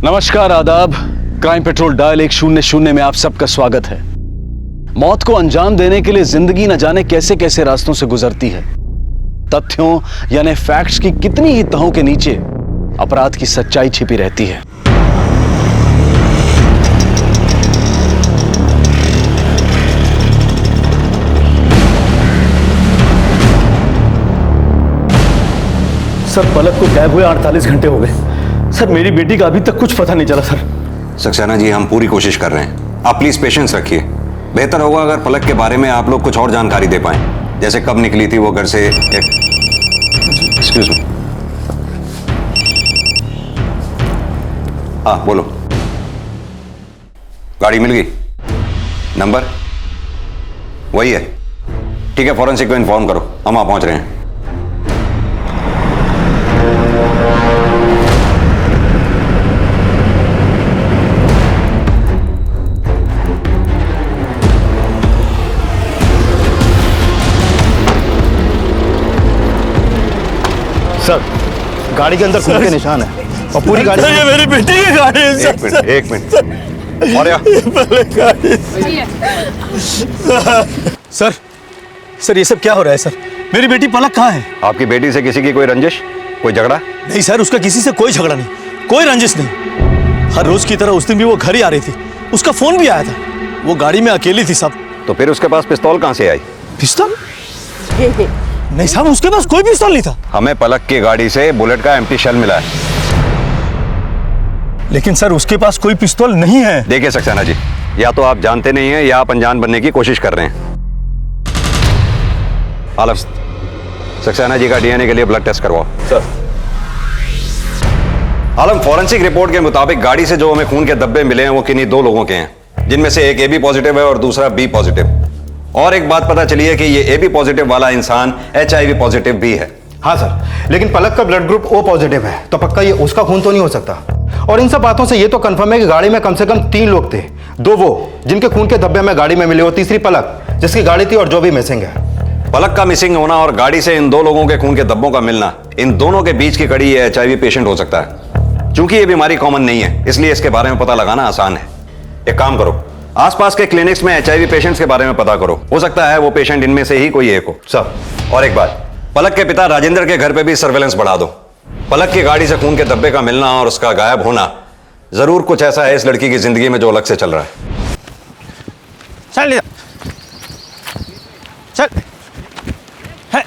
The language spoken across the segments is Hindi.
नमस्कार, आदाब। क्राइम पेट्रोल डायल 100 में आप सबका स्वागत है। मौत को अंजाम देने के लिए जिंदगी न जाने कैसे कैसे रास्तों से गुजरती है। तथ्यों यानी फैक्ट्स की कितनी ही तहों के नीचे अपराध की सच्चाई छिपी रहती है। सर, पलक को गायब हुए 48 घंटे हो गए। सर, मेरी बेटी का अभी तक कुछ पता नहीं चला। सर सक्सेना जी, हम पूरी कोशिश कर रहे हैं। आप प्लीज पेशेंस रखिए। बेहतर होगा अगर पलक के बारे में आप लोग कुछ और जानकारी दे पाएं, जैसे कब निकली थी वो घर से। Excuse me. हाँ, बोलो। गाड़ी मिल गई? नंबर वही है? ठीक है, फॉरेंसिक को इन्फॉर्म करो, हम वहां पहुंच रहे हैं। सर, गाड़ी के अंदर खून के निशान है और पूरी गाड़ी। ये मेरी बेटी की गाड़ी है। एक मिनट और सर, ये सब क्या हो रहा है? सर, मेरी बेटी पलक कहाँ है? आपकी बेटी से किसी की कोई रंजिश, कोई झगड़ा? नहीं सर, उसका किसी से कोई झगड़ा नहीं, कोई रंजिश नहीं। हर रोज की तरह उस दिन भी वो घर ही आ रही थी। उसका फोन भी आया था। वो गाड़ी में अकेली थी साहब। तो फिर उसके पास पिस्तौल कहां से आई? पिस्तौल? नहीं साहब, उसके पास कोई पिस्तौल नहीं था। हमें पलक की गाड़ी से बुलेट का एम्प्टी शेल मिला है। लेकिन सर, उसके पास कोई पिस्तौल नहीं है। देखिए सक्सेना जी, या तो आप जानते नहीं हैं या आप अनजान बनने की कोशिश कर रहे हैं। आलम, सक्सेना जी का डीएनए के लिए ब्लड टेस्ट करवाओ। सर। आलम, फॉरेंसिक रिपोर्ट के मुताबिक गाड़ी से जो हमें खून के धब्बे मिले हैं वो किन्हीं दो लोगों के हैं, जिनमें से एक AB पॉजिटिव है और दूसरा B पॉजिटिव। और एक बात पता चली है कि ये AB पॉजिटिव वाला इंसान HIV पॉजिटिव भी है। हाँ सर, लेकिन पलक का ब्लड ग्रुप O पॉजिटिव है, तो पक्का ये उसका खून तो नहीं हो सकता। और इन सब बातों से ये तो कंफर्म है कि गाड़ी में कम से कम 3 लोग थे। 2 वो जिनके खून के धब्बे में गाड़ी में मिले, और तीसरी पलक जिसकी गाड़ी थी और जो भी मिसिंग है। पलक का मिसिंग होना और गाड़ी से इन 2 लोगों के खून के धब्बों का मिलना, इन दोनों के बीच की कड़ी ये HIV पेशेंट हो सकता है। चूंकि ये बीमारी कॉमन नहीं है, इसलिए इसके बारे में पता लगाना आसान है। एक काम करो, आसपास के क्लिनिक्स में HIV पेशेंट्स के बारे में पता करो, हो सकता है वो पेशेंट इनमें से ही कोई एक हो। सर, और एक बात, पलक के पिता राजेंद्र के घर पे भी सर्वेलेंस बढ़ा दो। पलक की गाड़ी से खून के धब्बे का मिलना और उसका गायब होना, जरूर कुछ ऐसा है इस लड़की की जिंदगी में जो अलग से चल रहा है। चल चल। है।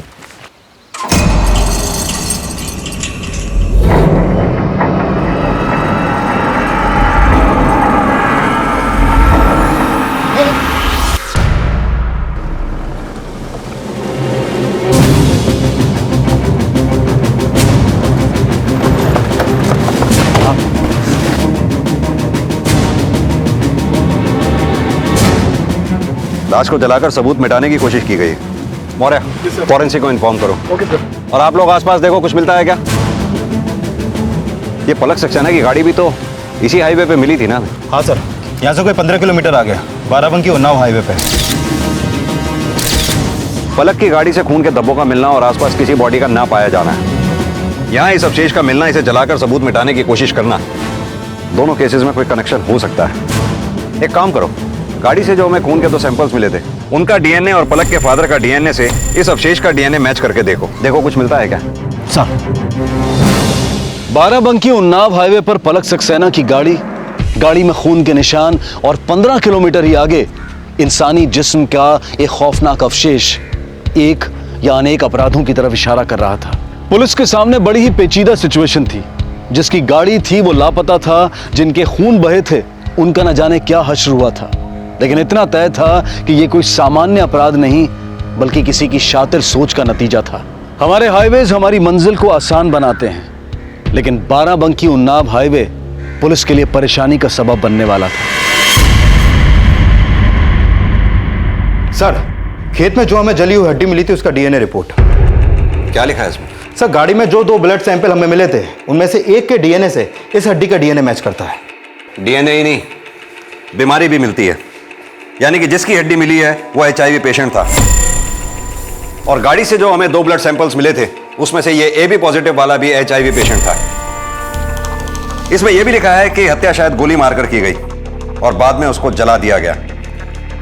लाश को जलाकर सबूत मिटाने की कोशिश की गई। मौर्य, फॉरेंसिक को इन्फॉर्म करो। Okay sir. और आप लोग आसपास देखो, कुछ मिलता है क्या? ये पलक सक्सेना की गाड़ी भी तो इसी हाईवे पे मिली थी ना? हाँ सर, यहाँ से कोई 15 किलोमीटर आ गया, बाराबंकी उन्नाव हाईवे पे। पलक की गाड़ी से खून के धब्बों का मिलना और आसपास किसी बॉडी का ना पाया जाना, यहाँ इस अवशेष का मिलना, इसे जलाकर सबूत मिटाने की कोशिश करना, दोनों केसेस में कोई कनेक्शन हो सकता है। एक काम करो, गाड़ी से जो हमें खून के 2 सैंपल्स मिले थे, उनका डीएनए और पलक के फादर का डीएनए से इस अवशेष का डीएनए मैच करके देखो कुछ मिलता है क्या? सर, बाराबंकी उन्नाव हाईवे पर पलक सक्सेना की गाड़ी में खून के निशान और 15 किलोमीटर ही आगे इंसानी जिस्म का एक खौफनाक अवशेष एक या अनेक अपराधों की तरफ इशारा कर रहा था। पुलिस के सामने बड़ी ही पेचीदा सिचुएशन थी। जिसकी गाड़ी थी वो लापता था, जिनके खून बहे थे उनका न जाने क्या हश्र हुआ था। लेकिन इतना तय था कि ये कोई सामान्य अपराध नहीं, बल्कि किसी की शातिर सोच का नतीजा था। हमारे हाईवेज हमारी मंजिल को आसान बनाते हैं, लेकिन बाराबंकी उन्नाव हाईवे पुलिस के लिए परेशानी का सबब बनने वाला था। सर, खेत में जो हमें जली हुई हड्डी मिली थी उसका डीएनए रिपोर्ट। क्या लिखा है इसमें? सर, गाड़ी में जो 2 ब्लड सैंपल हमें मिले थे, उनमें से एक के डीएनए से इस हड्डी का डीएनए मैच करता है। डीएनए ही नहीं, बीमारी भी मिलती है। यानी कि जिसकी हड्डी मिली है वो HIV पेशेंट था, और गाड़ी से जो हमें 2 ब्लड सैंपल्स मिले थे उसमें से ये AB पॉजिटिव वाला भी HIV पेशेंट था। इसमें यह भी लिखा है कि हत्या शायद गोली मारकर की गई और बाद में उसको जला दिया गया,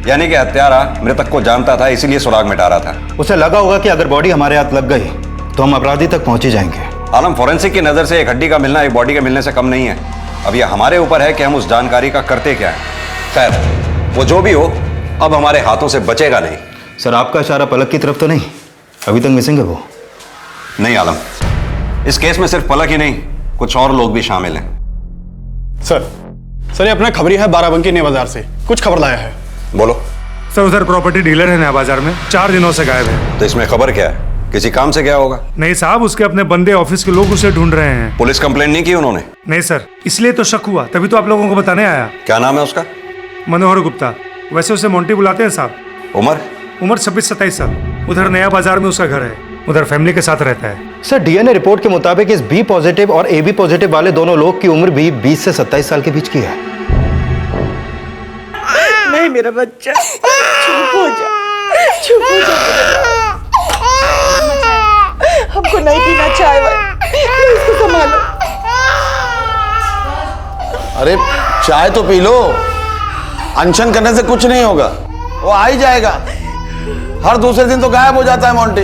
यानी कि हत्यारा मृतक को जानता था, इसीलिए सुराग मिटा रहा था। उसे लगा होगा कि अगर बॉडी हमारे हाथ लग गई तो हम अपराधी तक पहुंच ही जाएंगे। आलम, फॉरेंसिक की नजर से एक हड्डी का मिलना एक बॉडी के मिलने से कम नहीं है। अब यह हमारे ऊपर है कि हम उस जानकारी का करते क्या है। खैर, वो जो भी हो, अब हमारे हाथों से बचेगा नहीं। सर, आपका इशारा पलक की तरफ तो नहीं? अभी तक मिसिंग है वो? नहीं आलम, इस केस में सिर्फ पलक ही नहीं, कुछ और लोग भी शामिल हैं। सर ये अपना खबरी है बाराबंकी नया बाजार से, कुछ खबर लाया है। बोलो। सर उधर प्रॉपर्टी डीलर है नया बाजार में, 4 दिनों से गायब है। तो इसमें खबर क्या है? किसी काम से गया होगा? नहीं साहब, उसके अपने बंदे ऑफिस के लोग उसे ढूंढ रहे हैं। पुलिस कंप्लेंट नहीं की उन्होंने? नहीं सर, इसलिए तो शक हुआ, तभी तो आप लोगों को बताने आया। क्या नाम है उसका? मनोहर गुप्ता, वैसे उसे मोंटी बुलाते हैं साहब। उम्र 26-27 साल। उधर नया बाजार में उसका घर है, उधर फैमिली के साथ रहता है। सर, डीएनए रिपोर्ट के मुताबिक इस बी पॉजिटिव और ए बी पॉजिटिव वाले दोनों लोग की उम्र भी 20 से 27 साल के बीच की है। नहीं मेरा बच्चा, चुप हो जा, चुप हो जा। हमको नहीं पीना चाय, इसको संभालो। अरे चाय तो पी लो, अनशन करने से कुछ नहीं होगा, वो आ ही जाएगा। हर दूसरे दिन तो गायब हो जाता है मोंटी।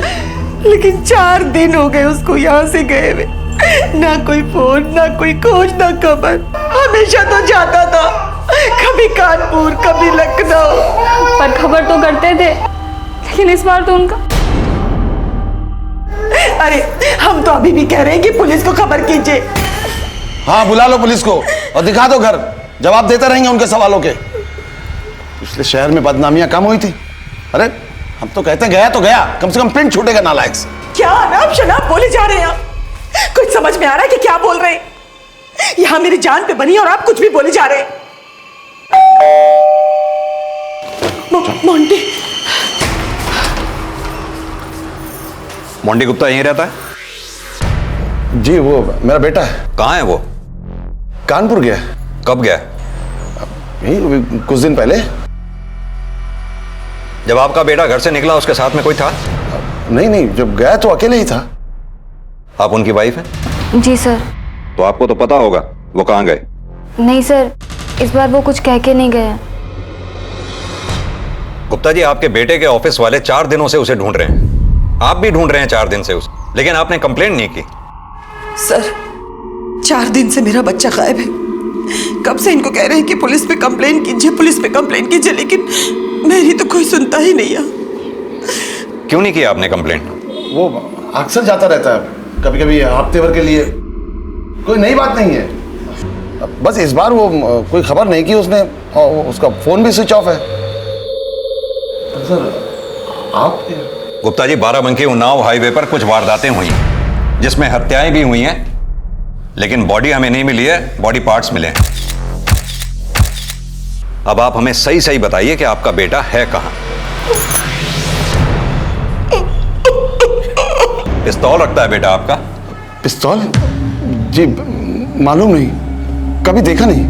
लेकिन 4 दिन हो गए उसको यहाँ से गए हुए, ना कोई फोन, ना कोई खोज, ना खबर। हमेशा तो जाता था, कभी कानपुर, कभी लखनऊ, पर खबर तो करते थे, लेकिन इस बार तो उनका। अरे हम तो अभी भी कह रहे हैं कि पुलिस को खबर कीजिए। हाँ, बुला लो पुलिस को और दिखा दो घर, जवाब देते रहेंगे उनके सवालों के। पिछले शहर में बदनामियां कम हुई थी। अरे हम तो कहते हैं गया तो गया, कम से कम प्रिंट छूटेगा नालायक से। क्या अनाप शनाप बोले जा रहे हैं आप? कुछ समझ में आ रहा है कि क्या बोल रहे हैं? यहाँ मेरी जान पे बनी और आप कुछ भी बोले जा रहे हैं। मोंटी मोंटी गुप्ता यहीं रहता है? जी, वो मेरा बेटा है। कहाँ है वो? कानपुर गया। कब गया? यही कुछ दिन पहले। जब आपका बेटा घर से निकला उसके साथ में कोई था? नहीं, जब गया तो अकेले ही था। आप उनकी वाइफ हैं? जी सर। तो आपको तो पता होगा वो कहाँ गए। नहीं सर, इस बार वो कुछ कह के नहीं गया। गुप्ता जी, आपके बेटे के ऑफिस वाले 4 दिनों से उसे ढूंढ रहे हैं, आप भी ढूंढ रहे हैं 4 दिन से उसे, लेकिन आपने कंप्लेंट नहीं की। सर, 4 दिन से मेरा बच्चा गायब है। कब से इनको कह रहे हैं कि पुलिस पे कंप्लेंट कीजिए, पुलिस पे कंप्लेंट कीजिए, लेकिन मेरी तो कोई सुनता ही नहीं है। क्यों नहीं किया आपने कंप्लेंट? वो अक्सर जाता रहता है, कभी कभी हफ्ते भर के लिए। कोई नई बात नहीं है, बस इस बार वो कोई खबर नहीं की उसने, और उसका फोन भी स्विच ऑफ है। सर आप गुप्ता जी, बाराबंकी उन्नाव हाईवे पर कुछ वारदातें हुई जिसमें हत्याएं भी हुई हैं, लेकिन बॉडी हमें नहीं मिली है, बॉडी पार्ट्स मिले हैं। अब आप हमें सही सही बताइए कि आपका बेटा है कहां? पिस्तौल रखता है बेटा आपका? पिस्तौल? जी मालूम नहीं, कभी देखा नहीं।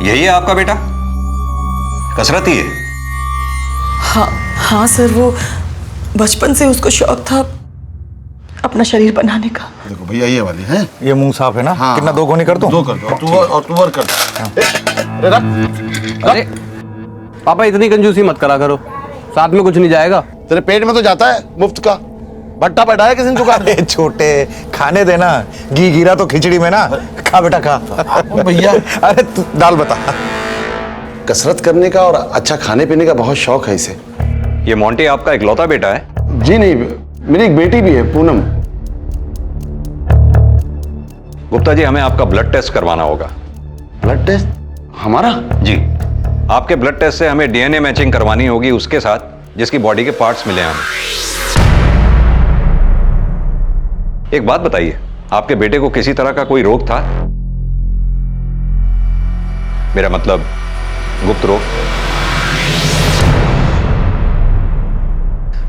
यही है आपका बेटा? कसरती है? हाँ सर, वो बचपन से उसको शौक था अपना शरीर बनाने का। देखो भैया, ये वाली है। ये मुंह साफ है ना? हाँ, कितना 2 गोनी कर दूं? 2 कर दो, और तू और कर दो। अरे पापा, इतनी कंजूसी मत करा करो, साथ में कुछ नहीं जाएगा। तेरे पेट में तो जाता है मुफ्त का, भट्टा बैठा है किसी ने चुका। अरे छोटे, खाने देना, घी गिरा तो खिचड़ी में ना। खा बेटा खा। भैया, अरे तू दाल बता। कसरत करने का और अच्छा खाने पीने का बहुत शौक है इसे। ये मोंटी आपका इकलौता बेटा है? जी नहीं, मेरी एक बेटी भी है, पूनम। गुप्ता जी, हमें आपका ब्लड टेस्ट करवाना होगा। Blood test? हमारा? जी, आपके ब्लड टेस्ट से हमें डीएनए मैचिंग करवानी होगी उसके साथ जिसकी बॉडी के पार्ट्स मिले हैं हमें। एक बात बताइए, आपके बेटे को किसी तरह का कोई रोग था? मेरा मतलब गुप्त रोग।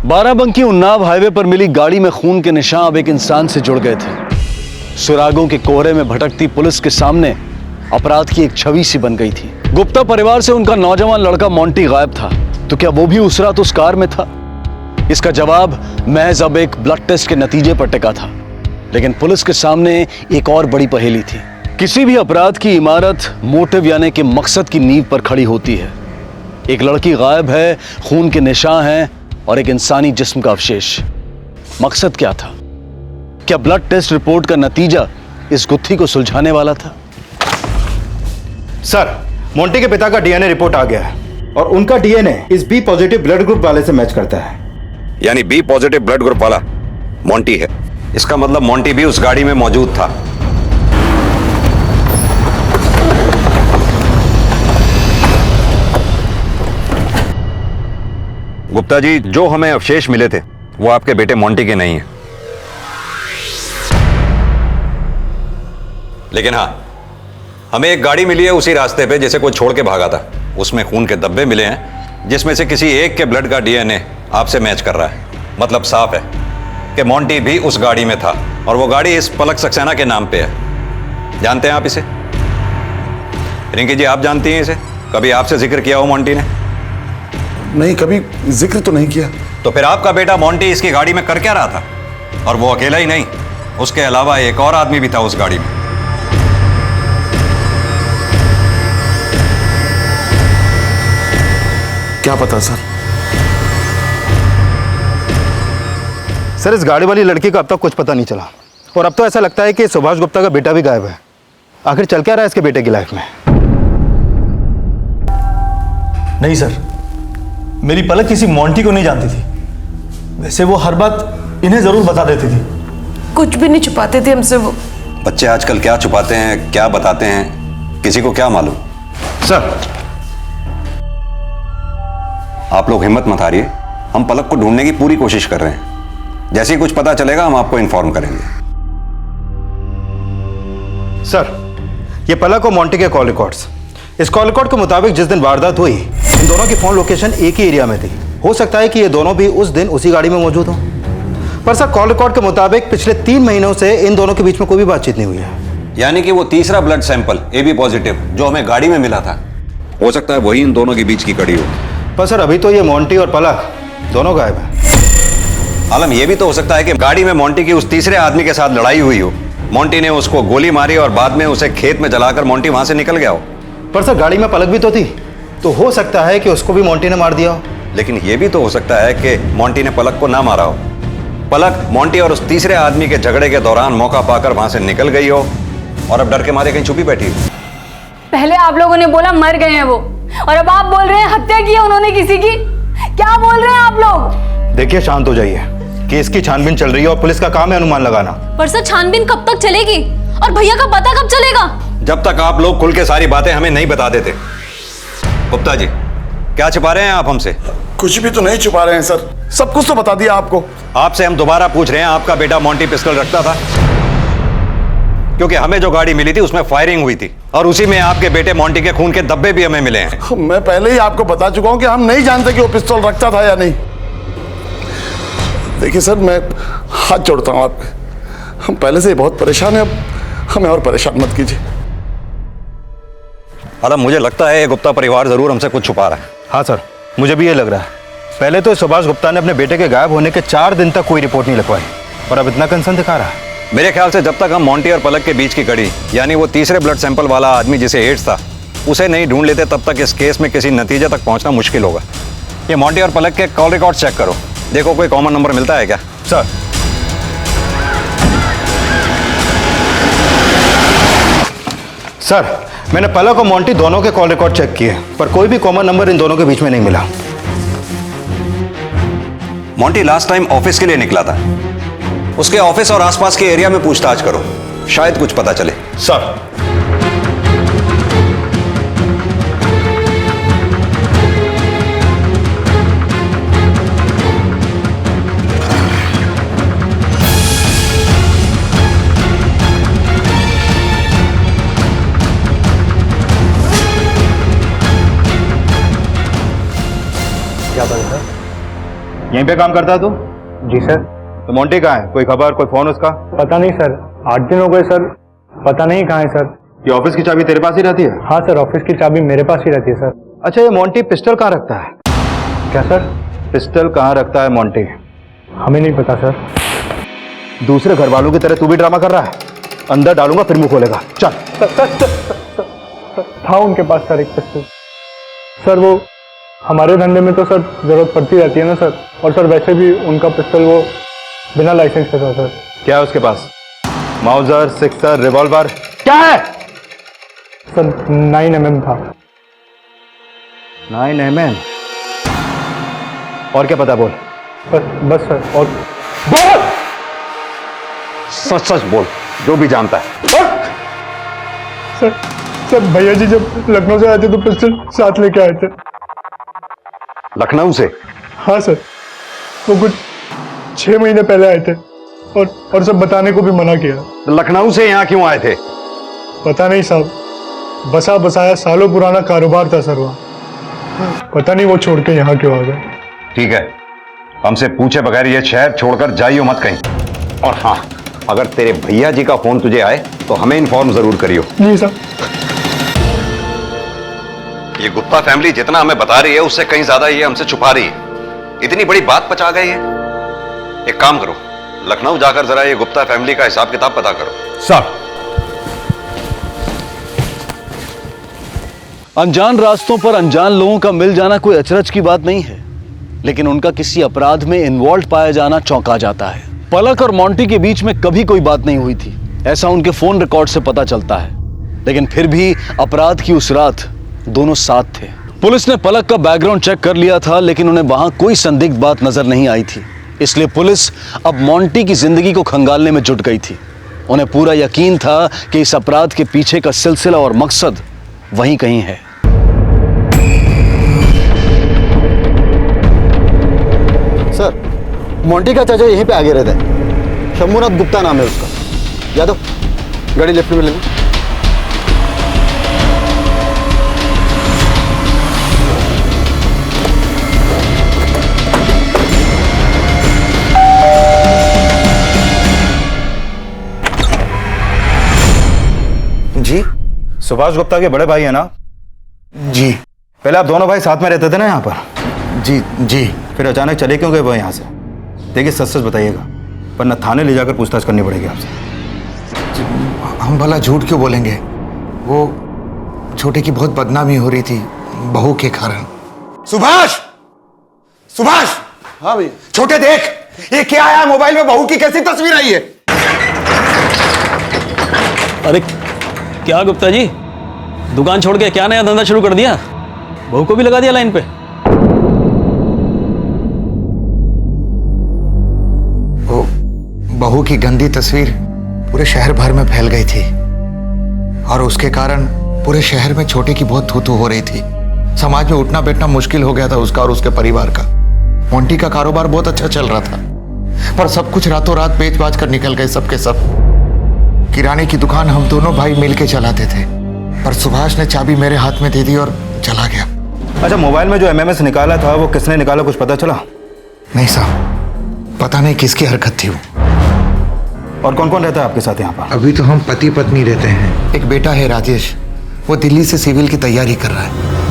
बाराबंकी उन्नाव हाईवे पर मिली गाड़ी में खून के निशान अब एक इंसान से जुड़ गए थे। सुरागों के कोहरे में भटकती पुलिस के सामने अपराध की एक छवि सी बन गई थी। गुप्ता परिवार से उनका नौजवान लड़का मोंटी गायब था, तो क्या वो भी उस रात उस कार में था? इसका जवाब महज अब एक ब्लड टेस्ट के नतीजे पर टिका था। लेकिन पुलिस के सामने एक और बड़ी पहेली थी। किसी भी अपराध की इमारत मोटिव यानी कि मकसद की नींव पर खड़ी होती है। एक लड़की गायब है, खून के निशान हैं और एक इंसानी जिस्म का अवशेष। मकसद क्या था? क्या ब्लड टेस्ट रिपोर्ट का नतीजा इस गुत्थी को सुलझाने वाला था? सर, मोंटी के पिता का डीएनए रिपोर्ट आ गया है और उनका डीएनए इस बी पॉजिटिव ब्लड ग्रुप वाले से मैच करता है। यानी बी पॉजिटिव ब्लड ग्रुप वाला मोंटी है। इसका मतलब मोंटी भी उस गाड़ी में मौजूद था। गुप्ता जी, जो हमें अवशेष मिले थे वो आपके बेटे मोंटी के नहीं है। लेकिन हां, हमें एक गाड़ी मिली है उसी रास्ते पे जिसे कोई छोड़ के भागा था। उसमें खून के धब्बे मिले हैं जिसमें से किसी एक के ब्लड का डीएनए आपसे मैच कर रहा है। मतलब साफ है कि मोंटी भी उस गाड़ी में था और वो गाड़ी इस पलक सक्सेना के नाम पे है। जानते हैं आप इसे? रिंकी जी, आप जानती हैं इसे? कभी आपसे जिक्र किया हो मोंटी ने? नहीं, कभी जिक्र तो नहीं किया। तो फिर आपका बेटा मोंटी इसकी गाड़ी में कर क्या रहा था? और वो अकेला ही नहीं, उसके अलावा एक और आदमी भी था उस गाड़ी में। क्या पता सर? सर, इस गाड़ी वाली लड़की का अब तक कुछ पता नहीं चला और अब तो ऐसा लगता है कि सुभाष गुप्ता का बेटा भी गायब है। आखिर चल क्या रहा है इसके बेटे की लाइफ में? नहीं सर, मेरी पलक किसी मोंटी को नहीं जानती थी। वैसे वो हर बात इन्हें जरूर बता देती थी। कुछ भी नहीं छुपाते थे हमसे वो। बच्चे आजकल क्या छुपाते हैं, क्या बताते हैं, किसी को क्या मालूम। सर, आप लोग हिम्मत मत हारिए, हम पलक को ढूंढने की पूरी कोशिश कर रहे हैं। जैसे ही कुछ पता चलेगा हम आपको इन्फॉर्म करेंगे। सर, ये पलक और मोंटी के कॉल रिकॉर्ड्स। इस कॉल रिकॉर्ड के मुताबिक जिस दिन वारदात हुई, इन दोनों की फोन लोकेशन एक ही एरिया में थी। हो सकता है कि ये दोनों भी उस दिन उसी गाड़ी में मौजूद हों। पर सर, कॉल रिकॉर्ड के मुताबिक पिछले 3 महीनों से इन दोनों के बीच में कोई भी बातचीत नहीं हुई है। यानी कि वो तीसरा ब्लड सैंपल AB पॉजिटिव जो हमें गाड़ी में मिला था, हो सकता है वही इन दोनों के बीच की कड़ी हो। पर सर, अभी तो ये मोंटी और पलक दोनों गायब हैं। आलम, ये भी तो हो सकता है कि गाड़ी में मोंटी की उस तीसरे आदमी के साथ लड़ाई हुई हो। मोंटी ने उसको गोली मारी और बाद में उसे खेत में जलाकर मोंटी वहां से निकल गया हो। पर सर, गाड़ी में पलक भी तो थी, तो हो सकता है कि उसको भी मोंटी ने मार दिया हो। लेकिन यह भी तो हो सकता है कि मोंटी ने पलक को ना मारा हो। पलक मोंटी और उस तीसरे आदमी के झगड़े के दौरान मौका पाकर वहां से निकल गई हो और अब डर के मारे कहीं छुपी बैठी हो। पहले आप लोगों ने बोला मर गए हैं वो, और अब आप बोल रहे हैं हत्या की है उन्होंने किसी की। क्या बोल रहे हैं आप लोग? देखिए, शांत हो जाइए। केस की छानबीन चल रही है और पुलिस का काम है अनुमान लगाना। पर सर, छानबीन कब तक चलेगी और भैया का पता कब चलेगा? जब तक आप लोग खुल के सारी बातें हमें नहीं बता देते। गुप्ता जी, क्या छिपा रहे हैं आप हमसे? कुछ भी तो नहीं छुपा रहे हैं सर, सब कुछ तो बता दिया आपको। आपसे हम दोबारा पूछ रहे हैं, आपका बेटा मोंटी पिस्टल रखता था? क्योंकि हमें जो गाड़ी मिली थी उसमें फायरिंग हुई थी और उसी में आपके बेटे मोंटी के खून के धब्बे भी हमें मिले हैं। मैं पहले ही आपको बता चुका हूं कि हम नहीं जानते कि वो पिस्तौल रखता था या नहीं। देखिए सर, मैं हाथ जोड़ता हूं आपके, हम पहले से ही बहुत परेशान हैं, अब हमें और परेशान मत कीजिए। आलम, मुझे लगता है ये गुप्ता परिवार जरूर हमसे कुछ छुपा रहा है। हाँ सर, मुझे भी ये लग रहा है। पहले तो सुभाष गुप्ता ने अपने बेटे के गायब होने के 4 दिन तक कोई रिपोर्ट नहीं लिखवाई और अब इतना कंसर्न दिखा रहा है। मेरे ख्याल से जब तक हम मोंटी और पलक के बीच की कड़ी, यानी वो तीसरे ब्लड सैंपल वाला आदमी जिसे एड्स था, उसे नहीं ढूंढ लेते, तब तक इस केस में किसी नतीजे तक पहुंचना मुश्किल होगा। ये मोंटी और पलक के कॉल रिकॉर्ड चेक करो, देखो कोई कॉमन नंबर मिलता है क्या। सर, सर, मैंने पलक और मोंटी दोनों के कॉल रिकॉर्ड चेक किए, पर कोई भी कॉमन नंबर इन दोनों के बीच में नहीं मिला। मोंटी लास्ट टाइम ऑफिस के लिए निकला था, उसके ऑफिस और आसपास के एरिया में पूछताछ करो, शायद कुछ पता चले। सर, क्या बात है? यहीं पे काम करता है तू? जी सर। तो मोंटी कहाँ है? कोई खबर, कोई फोन उसका? पता नहीं सर, 8 दिन हो गए सर, पता नहीं कहाँ है सर। ये ऑफिस की चाबी तेरे पास ही रहती है? हाँ सर, ऑफिस की चाबी मेरे पास ही रहती है सर। अच्छा, ये मोंटी पिस्टल कहाँ रखता है? क्या सर? पिस्टल कहाँ रखता है मोंटी? हमें नहीं पता सर। दूसरे घर वालों की तरह तू भी ड्रामा कर रहा है? अंदर डालूंगा फिर मुंह खोलेगा। चल। था उनके पास सर एक पिस्टल। सर वो हमारे धंधे में तो सर जरूरत पड़ती रहती है ना सर, और सर वैसे भी उनका पिस्टल वो बिना लाइसेंस के था सर। क्या है उसके पास? माउजर, सिक्सर, रिवॉल्वर क्या है? सर 9mm था। 9mm? और क्या पता बोल। बस सर। और बोल! सच सच बोल, जो भी जानता है। सर भैया जी जब लखनऊ से आए थे तो पिस्टल साथ लेके आए थे। लखनऊ से? हाँ सर, वो कुछ 6 महीने पहले आए थे और सब बताने को भी मना किया। लखनऊ से यहाँ क्यों आए थे? पता नहीं साहब, बसा बसाया सालों पुराना कारोबार था सर वहाँ। पता नहीं वो छोड़ के यहाँ क्यों आ गए। ठीक है, हमसे पूछे बगैर ये शहर छोड़कर जाइयो मत कहीं। और हाँ, अगर तेरे भैया जी का फोन तुझे आए तो हमें इन्फॉर्म जरूर करियो। जी सर। ये गुप्ता फैमिली जितना हमें बता रही है उससे कहीं ज्यादा ये हमसे छुपा रही है। इतनी बड़ी बात पचा गई है। एक काम करो, लखनऊ जाकर जरा ये गुप्ता फैमिली का हिसाब किताब पता करो। सर। अनजान रास्तों पर अनजान लोगों का मिल जाना कोई अचरज की बात नहीं है, लेकिन उनका किसी अपराध में इन्वॉल्व पाया जाना चौंका जाता है। पलक और मोंटी के बीच में कभी कोई बात नहीं हुई थी, ऐसा उनके फोन रिकॉर्ड से पता चलता है। लेकिन फिर भी अपराध की उस रात दोनों साथ थे। पुलिस ने पलक का बैकग्राउंड चेक कर लिया था, लेकिन उन्हें वहां कोई संदिग्ध बात नजर नहीं आई थी। इसलिए पुलिस अब मोंटी की जिंदगी को खंगालने में जुट गई थी। उन्हें पूरा यकीन था कि इस अपराध के पीछे का सिलसिला और मकसद वहीं कहीं है। सर, मोंटी का चाचा यहीं पे आगे रहता है। शंभूनाथ गुप्ता नाम है उसका। यादव, गाड़ी लेफ्ट में ले लो। जी, सुभाष गुप्ता के बड़े भाई है ना? जी। पहले आप दोनों भाई साथ में रहते थे ना यहाँ पर? जी जी। फिर अचानक चले क्यों गए वो यहाँ से? देखिए सच सच बताइएगा, वरना थाने ले जाकर पूछताछ करनी पड़ेगी आपसे। हम भला झूठ क्यों बोलेंगे? वो छोटे की बहुत बदनामी हो रही थी बहू के कारण। सुभाष! सुभाष! हाँ भाई। छोटे देख, ये क्या आया मोबाइल में? बहू की कैसी तस्वीर आई है? अरे क्या गुप्ता जी, दुकान छोड़ के क्या नया धंधा शुरू कर दिया? बहू को भी लगा दिया लाइन पे? वो बहू की गंदी तस्वीर पूरे शहर भर में फैल गई थी और उसके कारण पूरे शहर में छोटे की बहुत थू-थू हो रही थी। समाज में उठना बैठना मुश्किल हो गया था उसका और उसके परिवार का। मोंटी का कारोबार बहुत अच्छा चल रहा था, पर सब कुछ रातों रात बेच बाच कर निकल गए सबके सब। किराने की दुकान हम दोनों भाई मिलके चलाते थे, पर सुभाष ने चाबी मेरे हाथ में दे दी और चला गया। अच्छा, मोबाइल में जो एमएमएस निकाला था वो किसने निकाला, कुछ पता चला? नहीं साहब, पता नहीं किसकी हरकत थी वो। और कौन कौन रहता है आपके साथ यहाँ पर? अभी तो हम पति पत्नी रहते हैं। एक बेटा है राजेश, वो दिल्ली से सिविल की तैयारी कर रहा है।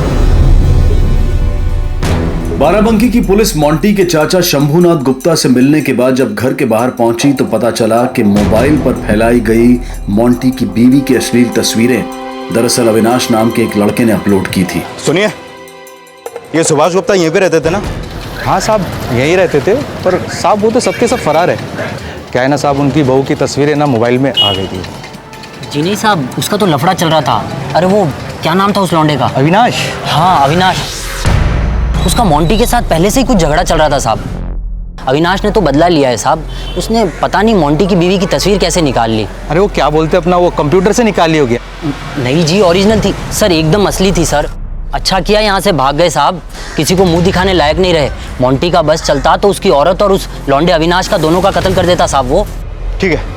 बाराबंकी की पुलिस मोंटी के चाचा शंभूनाथ गुप्ता से मिलने के बाद जब घर के बाहर पहुंची तो पता चला कि मोबाइल पर फैलाई गई मोंटी की बीवी की अश्लील तस्वीरें दरअसल अविनाश नाम के एक लड़के ने अपलोड की थी। सुनिए, ये सुभाष गुप्ता यहीं पे रहते थे ना? हाँ साहब, यहीं रहते थे, पर साहब वो तो सबके सब फरार है। क्या है ना साहब, उनकी बहू की तस्वीरें ना मोबाइल में आ गई थी। जी नहीं साहब, उसका तो लफड़ा चल रहा था। अरे वो क्या नाम था उस लौंडे का? अविनाश। हाँ अविनाश। उसका मोंटी के साथ पहले से ही कुछ झगड़ा चल रहा था साहब। अविनाश ने तो बदला लिया है साहब। उसने पता नहीं मोंटी की बीवी की तस्वीर कैसे निकाल ली। अरे वो क्या बोलते अपना, वो कंप्यूटर से निकाल ली होगी। नहीं जी, ओरिजिनल थी सर, एकदम असली थी सर। अच्छा किया यहाँ से भाग गए साहब, किसी को मुंह दिखाने लायक नहीं रहे। मोंटी का बस चलता तो उसकी औरत और उस लौंडे अविनाश का दोनों का कत्ल कर देता साहब वो। ठीक है।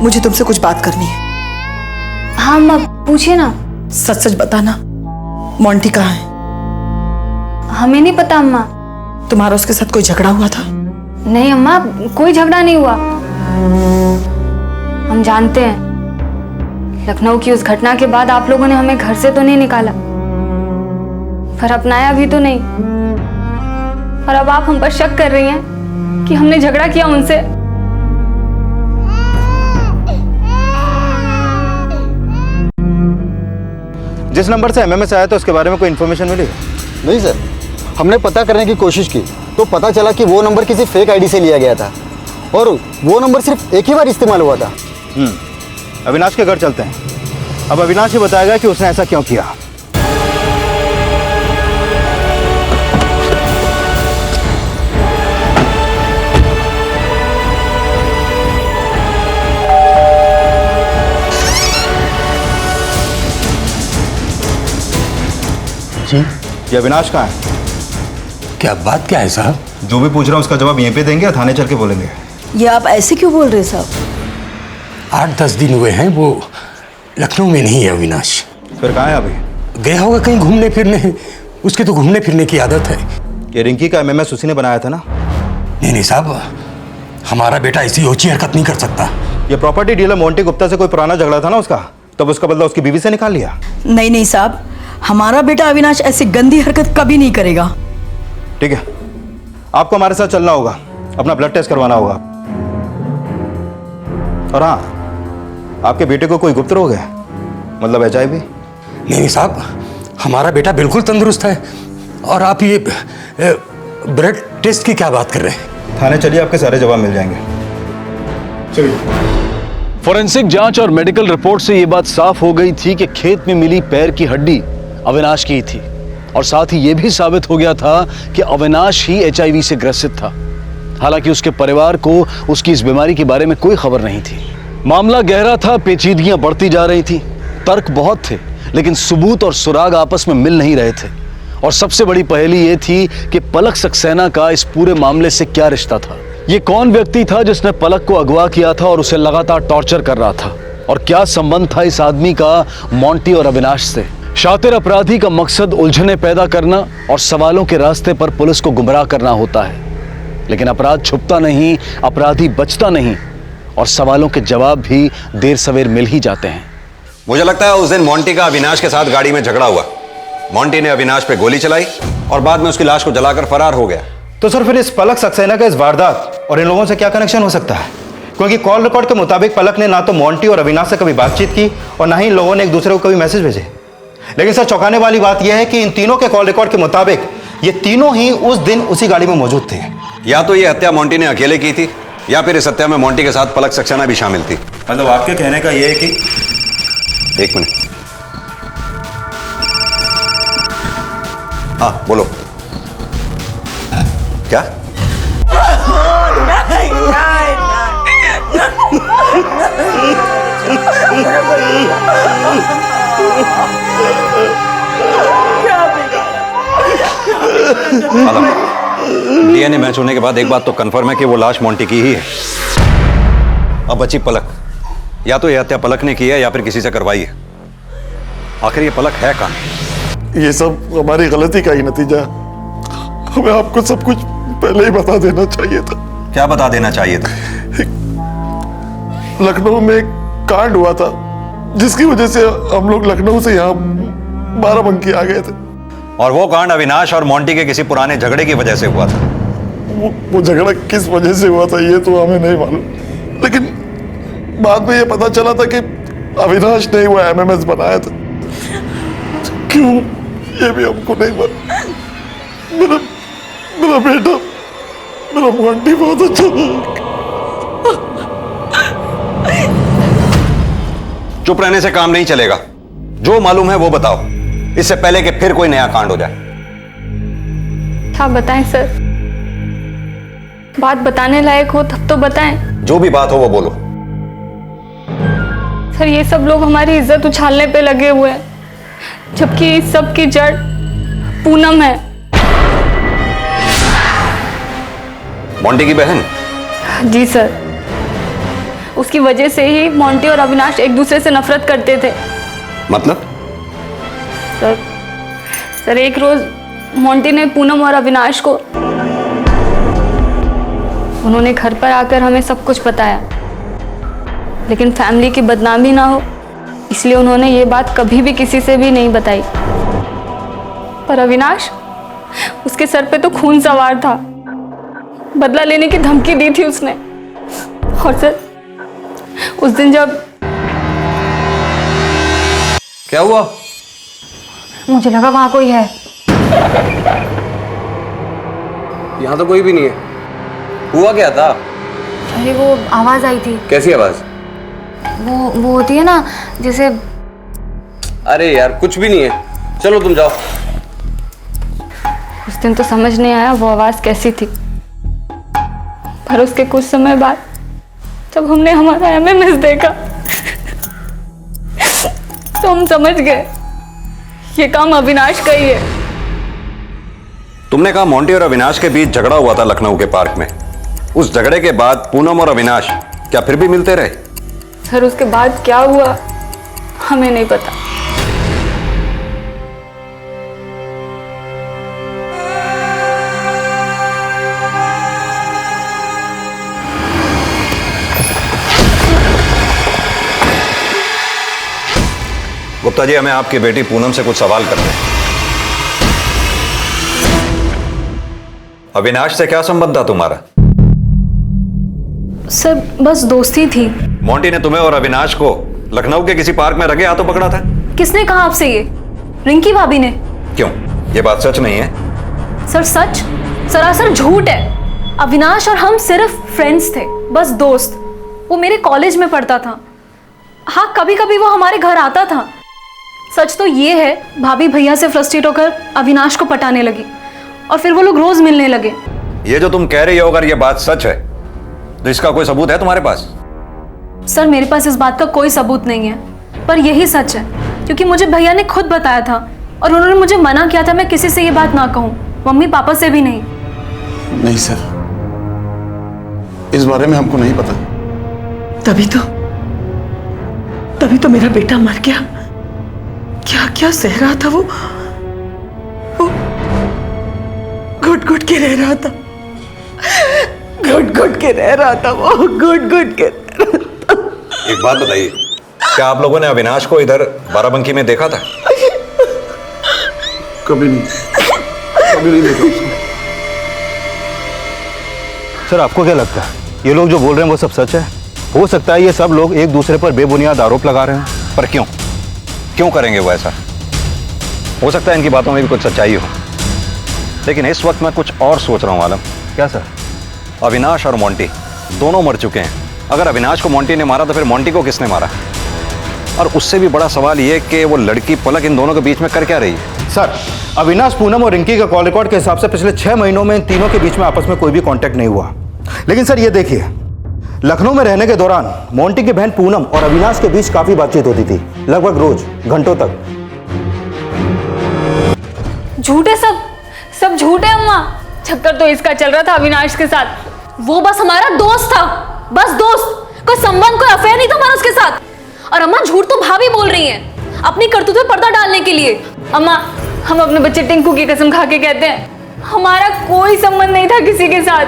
मुझे तुमसे कुछ बात करनी है। हाँ अम्मा, पूछिए ना। सच सच बताना, मोंटी कहाँ है? हमें नहीं पता अम्मा। तुम्हारा उसके साथ कोई झगड़ा हुआ था? नहीं अम्मा, कोई झगड़ा नहीं हुआ। हम जानते हैं लखनऊ की उस घटना के बाद आप लोगों ने हमें घर से तो नहीं निकाला। पर अपनाया भी तो नहीं। और अब आप हम पर शक कर रही हैं कि हमने झगड़ा किया उनसे। जिस नंबर से एमएमएस आया था उसके बारे में कोई इन्फॉर्मेशन मिली? नहीं सर, हमने पता करने की कोशिश की तो पता चला कि वो नंबर किसी फेक आईडी से लिया गया था और वो नंबर सिर्फ एक ही बार इस्तेमाल हुआ था। अविनाश के घर चलते हैं। अब अविनाश ही बताएगा कि उसने ऐसा क्यों किया। जी, ये अविनाश कहाँ है? क्या बात क्या है साहब? जो भी पूछ रहा हूँ उसका जवाब यहीं पे देंगे या थाने चल के बोलेंगे? ये आप ऐसे क्यों बोल रहे साहब? 8-10 दिन हुए हैं, वो लखनऊ में नहीं है अविनाश। फिर कहाँ है अभी? गया होगा कहीं घूमने फिरने, उसकी तो घूमने फिरने की आदत है। ये रिंकी का एमएमएस उसी ने बनाया था ना? नहीं साहब, हमारा बेटा ऐसी ऊंची हरकत नहीं कर सकता। ये प्रॉपर्टी डीलर मोंटी गुप्ता से कोई पुराना झगड़ा था ना उसका, तब उसका बदला उसकी बीवी से निकाल लिया। नहीं साहब, हमारा बेटा अविनाश ऐसी गंदी हरकत कभी नहीं करेगा। ठीक है, आपको हमारे साथ चलना होगा, अपना ब्लड टेस्ट करवाना होगा। और हाँ, आपके बेटे को कोई गुप्त रोग है, मतलब HIV? नहीं साहब, हमारा बेटा बिल्कुल तंदुरुस्त है। और आप ये ब्लड टेस्ट की क्या बात कर रहे हैं? थाने चलिए, आपके सारे जवाब मिल जाएंगे। चलिए। फोरेंसिक जांच और मेडिकल रिपोर्ट से यह बात साफ हो गई थी कि खेत में मिली पैर की हड्डी अविनाश की ही थी और साथ ही यह भी साबित हो गया था कि अविनाश ही HIV से ग्रसित था। हालांकि उसके परिवार को उसकी इस बीमारी के बारे में कोई खबर नहीं थी। मामला गहरा था, पेचीदगियां बढ़ती जा रही थी, तर्क बहुत थे लेकिन सबूत और सुराग आपस में मिल नहीं रहे थे। और सबसे बड़ी पहेली यह थी कि पलक सक्सेना का इस पूरे मामले से क्या रिश्ता था। ये कौन व्यक्ति था जिसने पलक को अगवा किया था और उसे लगातार टॉर्चर कर रहा था, और क्या संबंध था इस आदमी का मोंटी और अविनाश से। शातिर अपराधी का मकसद उलझने पैदा करना और सवालों के रास्ते पर पुलिस को गुमराह करना होता है, लेकिन अपराध छुपता नहीं, अपराधी बचता नहीं और सवालों के जवाब भी देर सवेर मिल ही जाते हैं। मुझे लगता है उस दिन मोंटी का अविनाश के साथ गाड़ी में झगड़ा हुआ। मोंटी ने अविनाश पे गोली चलाई और बाद में उसकी लाश को जलाकर फरार हो गया। तो सर फिर इस पलक सक्सेना का इस वारदात और इन लोगों से क्या कनेक्शन हो सकता है? क्योंकि कॉल रिकॉर्ड के मुताबिक पलक ने ना तो मोंटी और अविनाश से कभी बातचीत की और ना ही इन लोगों ने एक दूसरे को कभी मैसेज भेजे। लेकिन सर चौंकाने वाली बात यह है कि इन तीनों के कॉल रिकॉर्ड के मुताबिक ये तीनों ही उस दिन उसी गाड़ी में मौजूद थे। या तो ये हत्या मोंटी ने अकेले की थी या फिर इस हत्या में मोंटी के साथ पलक सक्सेना भी शामिल थी। मतलब आपके कहने का यह है कि... एक मिनट, हाँ बोलो। क्या? DNA मैच होने के बाद एक बात तो कंफर्म है कि वो लाश मोंटी की ही है। अब बची पलक। या तो यह हत्या पलक ने की है या फिर किसी से करवाई है। आखिर ये पलक है कहां? ये सब हमारी गलती का ही नतीजा। हमें आपको सब कुछ पहले ही बता देना चाहिए था। क्या बता देना चाहिए था? लखनऊ में एक कांड हुआ था जिसकी वजह से हम लोग लखनऊ से यहाँ बाराबंकी आ गए थे। और वो कांड अविनाश और मोंटी के किसी पुराने झगड़े की वजह से हुआ था। वो झगड़ा किस वजह से हुआ था ये तो हमें नहीं मालूम, लेकिन बाद में ये पता चला था कि अविनाश ने वो MMS बनाया था। क्यों ये भी हमको नहीं मालूम। मेरा बेटा, मेरा मोंटी बहुत अच्छा था। चुप रहने से काम नहीं चलेगा। जो मालूम है वो बताओ, इससे पहले कि फिर कोई नया कांड हो जाए। क्या बताएं सर? बात बताने लायक हो तब तो बताएं। जो भी बात हो वो बोलो। सर ये सब लोग हमारी इज्जत उछालने पे लगे हुए हैं, जबकि इस सब की जड़ पूनम है। मोंटी की बहन? जी सर, उसकी वजह से ही मोंटी और अविनाश एक दूसरे से नफरत करते थे। मतलब? सर एक रोज मोंटी ने पूनम और अविनाश को, उन्होंने घर पर आकर हमें सब कुछ बताया, लेकिन फैमिली की बदनामी ना हो इसलिए उन्होंने ये बात कभी भी किसी से भी नहीं बताई। पर अविनाश, उसके सर पे तो खून सवार था। बदला लेने की धमकी दी थी उसने। और सर, उस दिन जब क्या हुआ? मुझे लगा वहां कोई है। यहाँ तो कोई भी नहीं है। हुआ क्या था? अरे वो आवाज आई थी। कैसी आवाज? वो होती है ना, जैसे। अरे यार कुछ भी नहीं है, चलो तुम जाओ। उस दिन तो समझ नहीं आया वो आवाज कैसी थी, पर उसके कुछ समय बाद जब हमने हमारा एमएमएस देखा तो हम समझ गए ये काम अविनाश का ही है। तुमने कहा मोंटी और अविनाश के बीच झगड़ा हुआ था लखनऊ के पार्क में। उस झगड़े के बाद पूनम और अविनाश क्या फिर भी मिलते रहे? सर, उसके बाद क्या हुआ हमें नहीं पता। गुप्ता जी, हमें आपकी बेटी पूनम से कुछ सवाल करने हैं। अविनाश से क्या संबंध था तुम्हारा? सर, बस दोस्ती थी। मोंटी ने तुम्हें और अविनाश को लखनऊ के किसी पार्क में रंगे हाथों पकड़ा था? किसने कहा आपसे ये? रिंकी भाभी ने। क्यों, ये बात सच नहीं है? सर, सच सरासर झूठ है। अविनाश और हम सिर्फ फ्रेंड्स थे, बस दोस्त। वो मेरे कॉलेज में पढ़ता था। हाँ, कभी कभी वो हमारे घर आता था। सच तो ये है, भाभी भैया से फ्रस्ट्रेट होकर अविनाश को पटाने लगी और फिर वो लोग रोज मिलने लगे। ये जो तुम कह रही हो, अगर ये बात सच है तो इसका कोई सबूत है तुम्हारे पास? सर, मेरे पास इस बात का कोई सबूत नहीं है, पर यही सच है क्योंकि मुझे भैया ने खुद बताया था और उन्होंने मुझे मना किया था मैं किसी से ये बात ना कहूं, मम्मी पापा से भी नहीं। नहीं सर, इस बारे में हमको नहीं पता। तभी तो मेरा बेटा मर गया। क्या क्या सह रहा था वो घुट घुट के रह रहा था, घुट घुट के रह रहा था वो, घुट घुट के रह रहा था। एक बात बताइए, क्या आप लोगों ने अविनाश को इधर बाराबंकी में देखा था? कभी नहीं देखा उसको। सर, आपको क्या लगता है ये लोग जो बोल रहे हैं वो सब सच है? हो सकता है ये सब लोग एक दूसरे पर बेबुनियाद आरोप लगा रहे हैं। पर क्यों करेंगे वो ऐसा? हो सकता है इनकी बातों में भी कुछ सच्चाई हो, लेकिन इस वक्त मैं कुछ और सोच रहा हूं आलम। क्या सर? अविनाश और मोंटी दोनों मर चुके हैं। अगर अविनाश को मोंटी ने मारा तो फिर मोंटी को किसने मारा? और उससे भी बड़ा सवाल ये कि वो लड़की पलक इन दोनों के बीच में कर क्या रही है? सर, अविनाश, पूनम और रिंकी का कॉल रिकॉर्ड के हिसाब से पिछले 6 महीनों में इन तीनों के बीच में आपस में कोई भी कांटेक्ट नहीं हुआ। लेकिन सर ये देखिए, लखनऊ में रहने के दौरान मोंटी की बहन पूनम और अविनाश के बीच काफी बातचीत होती थी, लगभग रोज, घंटों तक। झूठ है सब झूठ है अम्मा। चक्कर तो इसका चल रहा था अविनाश के साथ। वो बस हमारा दोस्त था, बस दोस्त। कोई संबंध, कोई अफेयर नहीं था हमारा उसके साथ। और अम्मा, झूठ तो भाभी बोल रही हैं अपनी करतूत पे पर्दा डालने के लिए। अम्मा, हम अपने बच्चे टिंकू की कसम खा के कहते हैं हमारा कोई संबंध नहीं था किसी के साथ।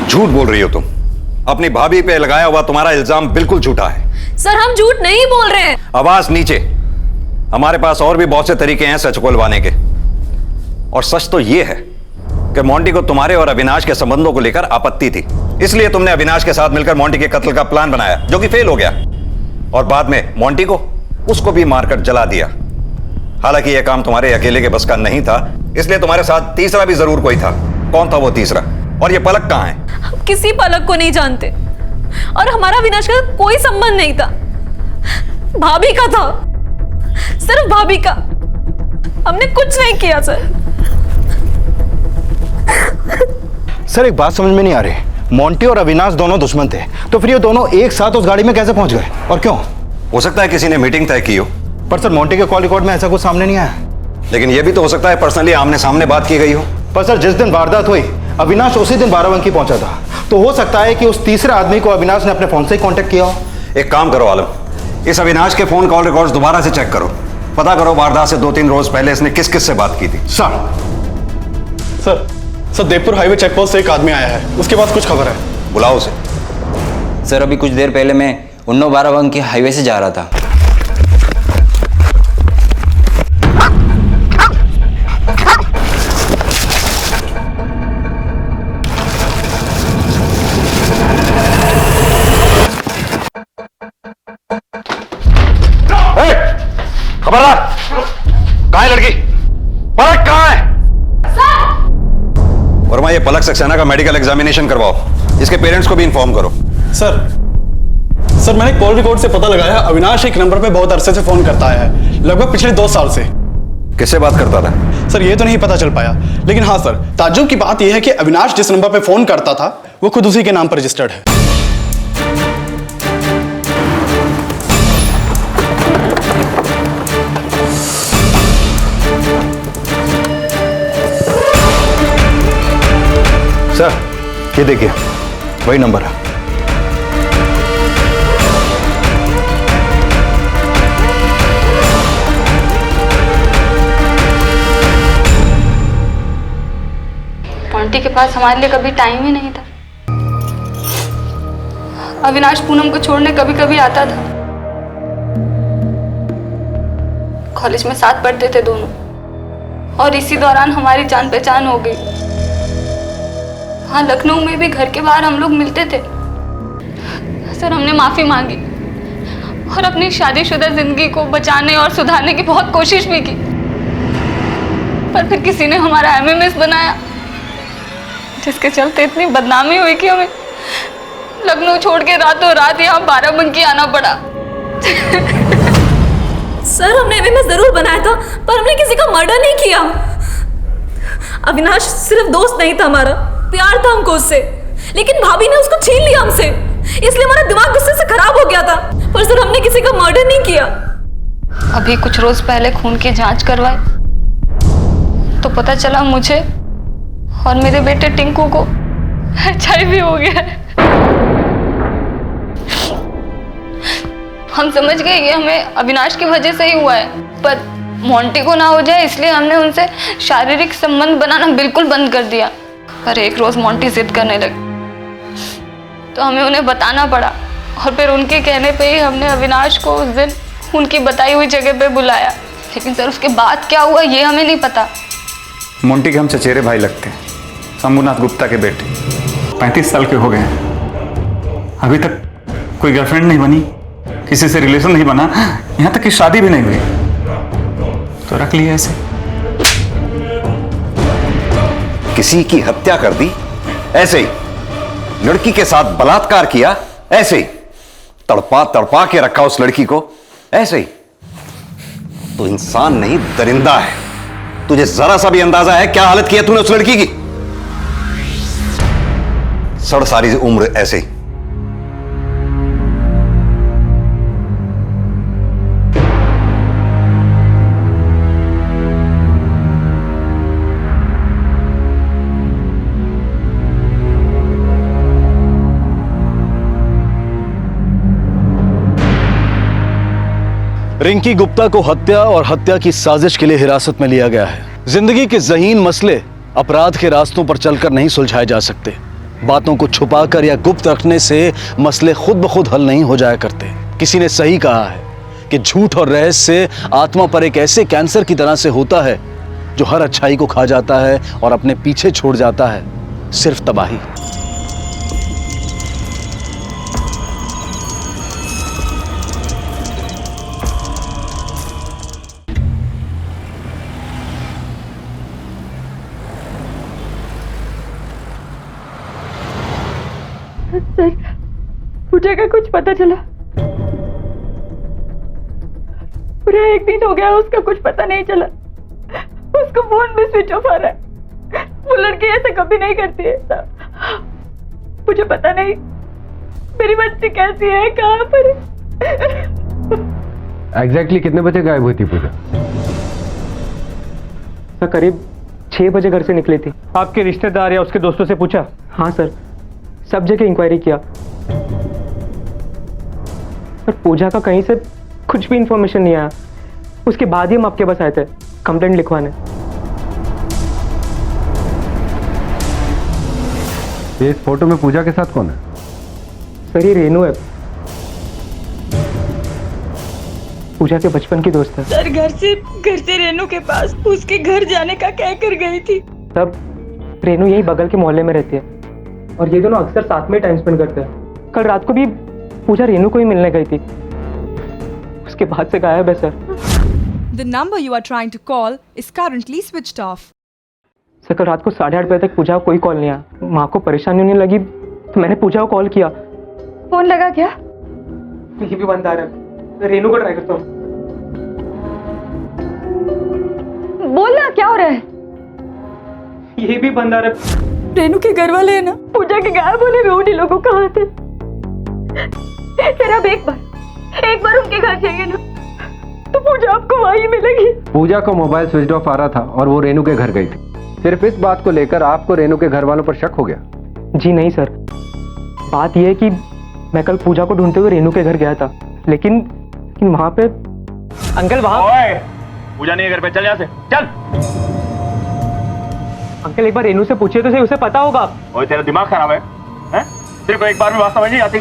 झूठ बोल रही हो तुम। अपनी भाभी पे लगाया हुआ तुम्हारा इल्जाम बिल्कुल झूठा है। सर, हम झूठ नहीं बोल रहे हैं। आवाज नीचे। हमारे पास और भी बहुत से तरीके हैं सच को उलवाने के। और सच तो यह है कि मोंटी को तुम्हारे और अविनाश के संबंधों को लेकर आपत्ति थी, इसलिए तुमने अविनाश के साथ मिलकर मोंटी के कत्ल का प्लान बनाया, जो कि फेल हो गया। और बाद में मोंटी को उसको भी मारकर जला दिया। हालांकि यह काम तुम्हारे अकेले के बस का नहीं था, इसलिए तुम्हारे साथ तीसरा भी जरूर कोई था। कौन था वो तीसरा? और ये पलक कहां है? हम किसी पलक को नहीं जानते और हमारा अविनाश का कोई संबंध नहीं था। भाभी का था, सिर्फ भाभी का। हमने कुछ नहीं किया सर। सर, एक बात समझ में नहीं आ रही, मोंटी और अविनाश दोनों दुश्मन थे, तो फिर ये दोनों एक साथ उस गाड़ी में कैसे पहुंच गए और क्यों? हो सकता है किसी ने मीटिंग तय की हो। पर सर, मोंटी के कॉल रिकॉर्ड में ऐसा कुछ सामने नहीं आया। लेकिन यह भी तो हो सकता है पर्सनली आमने सामने बात की गई हो। पर सर, जिस दिन वारदात हुई अविनाश उसी दिन बाराबंकी पहुंचा था, तो हो सकता है कि उस तीसरे आदमी को अविनाश ने अपने फोन से ही कांटेक्ट किया हो। एक काम करो आलम, इस अविनाश के फोन कॉल रिकॉर्ड्स दोबारा से चेक करो। पता करो वारदात से 2-3 रोज पहले इसने किस किस से बात की थी। Sir, Devpur highway check post से एक आदमी आया है, उसके पास कुछ खबर है। बुलाओ उसे। सर अभी कुछ देर पहले मैं उन्नाव बाराबंकी हाईवे से जा रहा था। खबरदार, कहाँ है लड़की? पलक कहाँ है? वर्मा, ये पलक सक्सेना का मेडिकल एग्जामिनेशन करवाओ। इसके पेरेंट्स को भी इन्फॉर्म करो। सर मैंने कॉल रिकॉर्ड से पता लगाया, अविनाश एक नंबर पे बहुत अरसे से फोन करता है, लगभग पिछले 2 साल से। किससे बात करता था? सर ये तो नहीं पता चल पाया, लेकिन हाँ सर, ताज्जुब की बात यह है कि अविनाश जिस नंबर पे फोन करता था वो खुद उसी के नाम पर रजिस्टर्ड है। सर ये देखिए, वही नंबर है। मोंटी के पास हमारे लिए कभी टाइम ही नहीं था। अविनाश पूनम को छोड़ने कभी कभी आता था। कॉलेज में साथ पढ़ते थे दोनों, और इसी दौरान हमारी जान पहचान हो गई। हाँ, लखनऊ में भी घर के बाहर हम लोग मिलते थे। सर हमने माफी मांगी और अपनी शादीशुदा जिंदगी को बचाने और सुधारने की बहुत कोशिश भी की, पर फिर किसी ने हमारा एमएमएस बनाया, जिसके चलते इतनी बदनामी हुई कि हमें लखनऊ छोड़ के रातों रात यहाँ बाराबंकी आना पड़ा। सर हमने एमएमएस जरूर बनाया था, पर हमने किसी का मर्डर नहीं किया। अविनाश सिर्फ दोस्त नहीं था हमारा, प्यार था हमको उससे, लेकिन भाभी ने उसको छीन लिया हमसे, इसलिए हमारा दिमाग गुस्से से खराब हो गया था। पर सर हमने किसी का मर्डर नहीं किया। अभी कुछ रोज पहले खून की जांच करवाई तो पता चला मुझे और मेरे बेटे टिंकू को HIV हो गया है। हम समझ गए ये हमें अविनाश की वजह से ही हुआ है, पर मोंटी को ना हो जाए इसलिए हमने उनसे शारीरिक संबंध बनाना बिल्कुल बंद कर दिया। पर एक रोज मोंटी जिद करने लगी तो हमें उन्हें बताना पड़ा, और फिर उनके कहने पे ही हमने अविनाश को उस दिन उनकी बताई हुई जगह पे बुलाया। लेकिन सर उसके बाद क्या हुआ ये हमें नहीं पता। मोंटी के हम चचेरे भाई लगते हैं, शंभुनाथ गुप्ता के बेटे, 35 साल के हो गए हैं। अभी तक कोई गर्लफ्रेंड नहीं बनी, किसी से रिलेशन नहीं बना, यहाँ तक कि शादी भी नहीं हुई, तो रख लिया ऐसे। किसी की हत्या कर दी ऐसे ही, लड़की के साथ बलात्कार किया ऐसे ही, तड़पा तड़पा के रखा उस लड़की को ऐसे ही। तो इंसान नहीं दरिंदा है। तुझे जरा सा भी अंदाजा है क्या हालत की है तूने उस लड़की की? सड़ सारी उम्र ऐसे ही। रिंकी गुप्ता को हत्या और हत्या की साजिश के लिए हिरासत में लिया गया है। जिंदगी के ज़हीन मसले अपराध के रास्तों पर चलकर नहीं सुलझाए जा सकते। बातों को छुपाकर या गुप्त रखने से मसले खुद ब खुद हल नहीं हो जाया करते। किसी ने सही कहा है कि झूठ और रहस्य आत्मा पर एक ऐसे कैंसर की तरह से होता है जो हर अच्छाई को खा जाता है और अपने पीछे छोड़ जाता है सिर्फ तबाही। सर पूजा का कुछ पता चला? पूरा 1 दिन हो गया उसका कुछ पता नहीं चला। उसका फोन भी स्विच ऑफ आ रहा है। वो लड़की ऐसा कभी नहीं करती है। मुझे पता नहीं मेरी बच्ची कैसी है, कहाँ पर है। एग्जैक्टली कितने बजे गायब हुई थी पूजा? सर करीब 6 बजे घर से निकली थी। आपके रिश्तेदार या उसके दोस्तों से पूछा? हाँ सर, सब जगह इंक्वायरी किया, पर पूजा का कहीं से कुछ भी इंफॉर्मेशन नहीं आया। उसके बाद ही हम आपके पास आए थे कंप्लेंट लिखवाने। ये इस फोटो में पूजा के साथ कौन है? सर ये रेनू है, पूजा के बचपन की दोस्त है। सर घर से रेनू के पास उसके घर जाने का कह कर गई थी। तब रेनू यही बगल के मोहल्ले में रहती है और ये दोनों अक्सर साथ में टाइम स्पेंड करते हैं। कल रात को भी पूजा रेनू को ही मिलने गई थी, उसके बाद से गायब है sir. The number you are trying to call is currently switched off. Sir कल रात को 8:30 बजे तक पूजा को कोई कॉल नहीं आया। माँ को परेशानी होने लगी तो मैंने पूजा को कॉल किया। फोन लगा क्या? ये भी बंद आ रहा है, रेनू को ट्राई करता हूँ। बोलना क्या हो रहा है? ये भी बंद आ रहा है। रेनू के घर वाले है ना, पूजा के गायब होने में उन्हीं लोगों का हाथ है। सर अब एक बार उनके घर जाइए ना तो पूजा आपको वहीं मिलेगी। पूजा को मोबाइल स्विच ऑफ आ रहा था और वो रेनू के घर गई थी। सिर्फ इस बात को लेकर आपको रेनू के घर वालों पर शक हो गया? जी नहीं सर, बात यह है कि मैं कल पूजा को ढूंढते हुए रेनू के घर गया था, लेकिन वहां पे अंकल वहां पूजा नहीं है घर पे, चल यहाँ से चल। अंकल एक बार रेनू से पूछिए तो सही, उसे पता होगा। ओए तेरा दिमाग खराब है? तेरे को एक बार में बात समझ नहीं आती?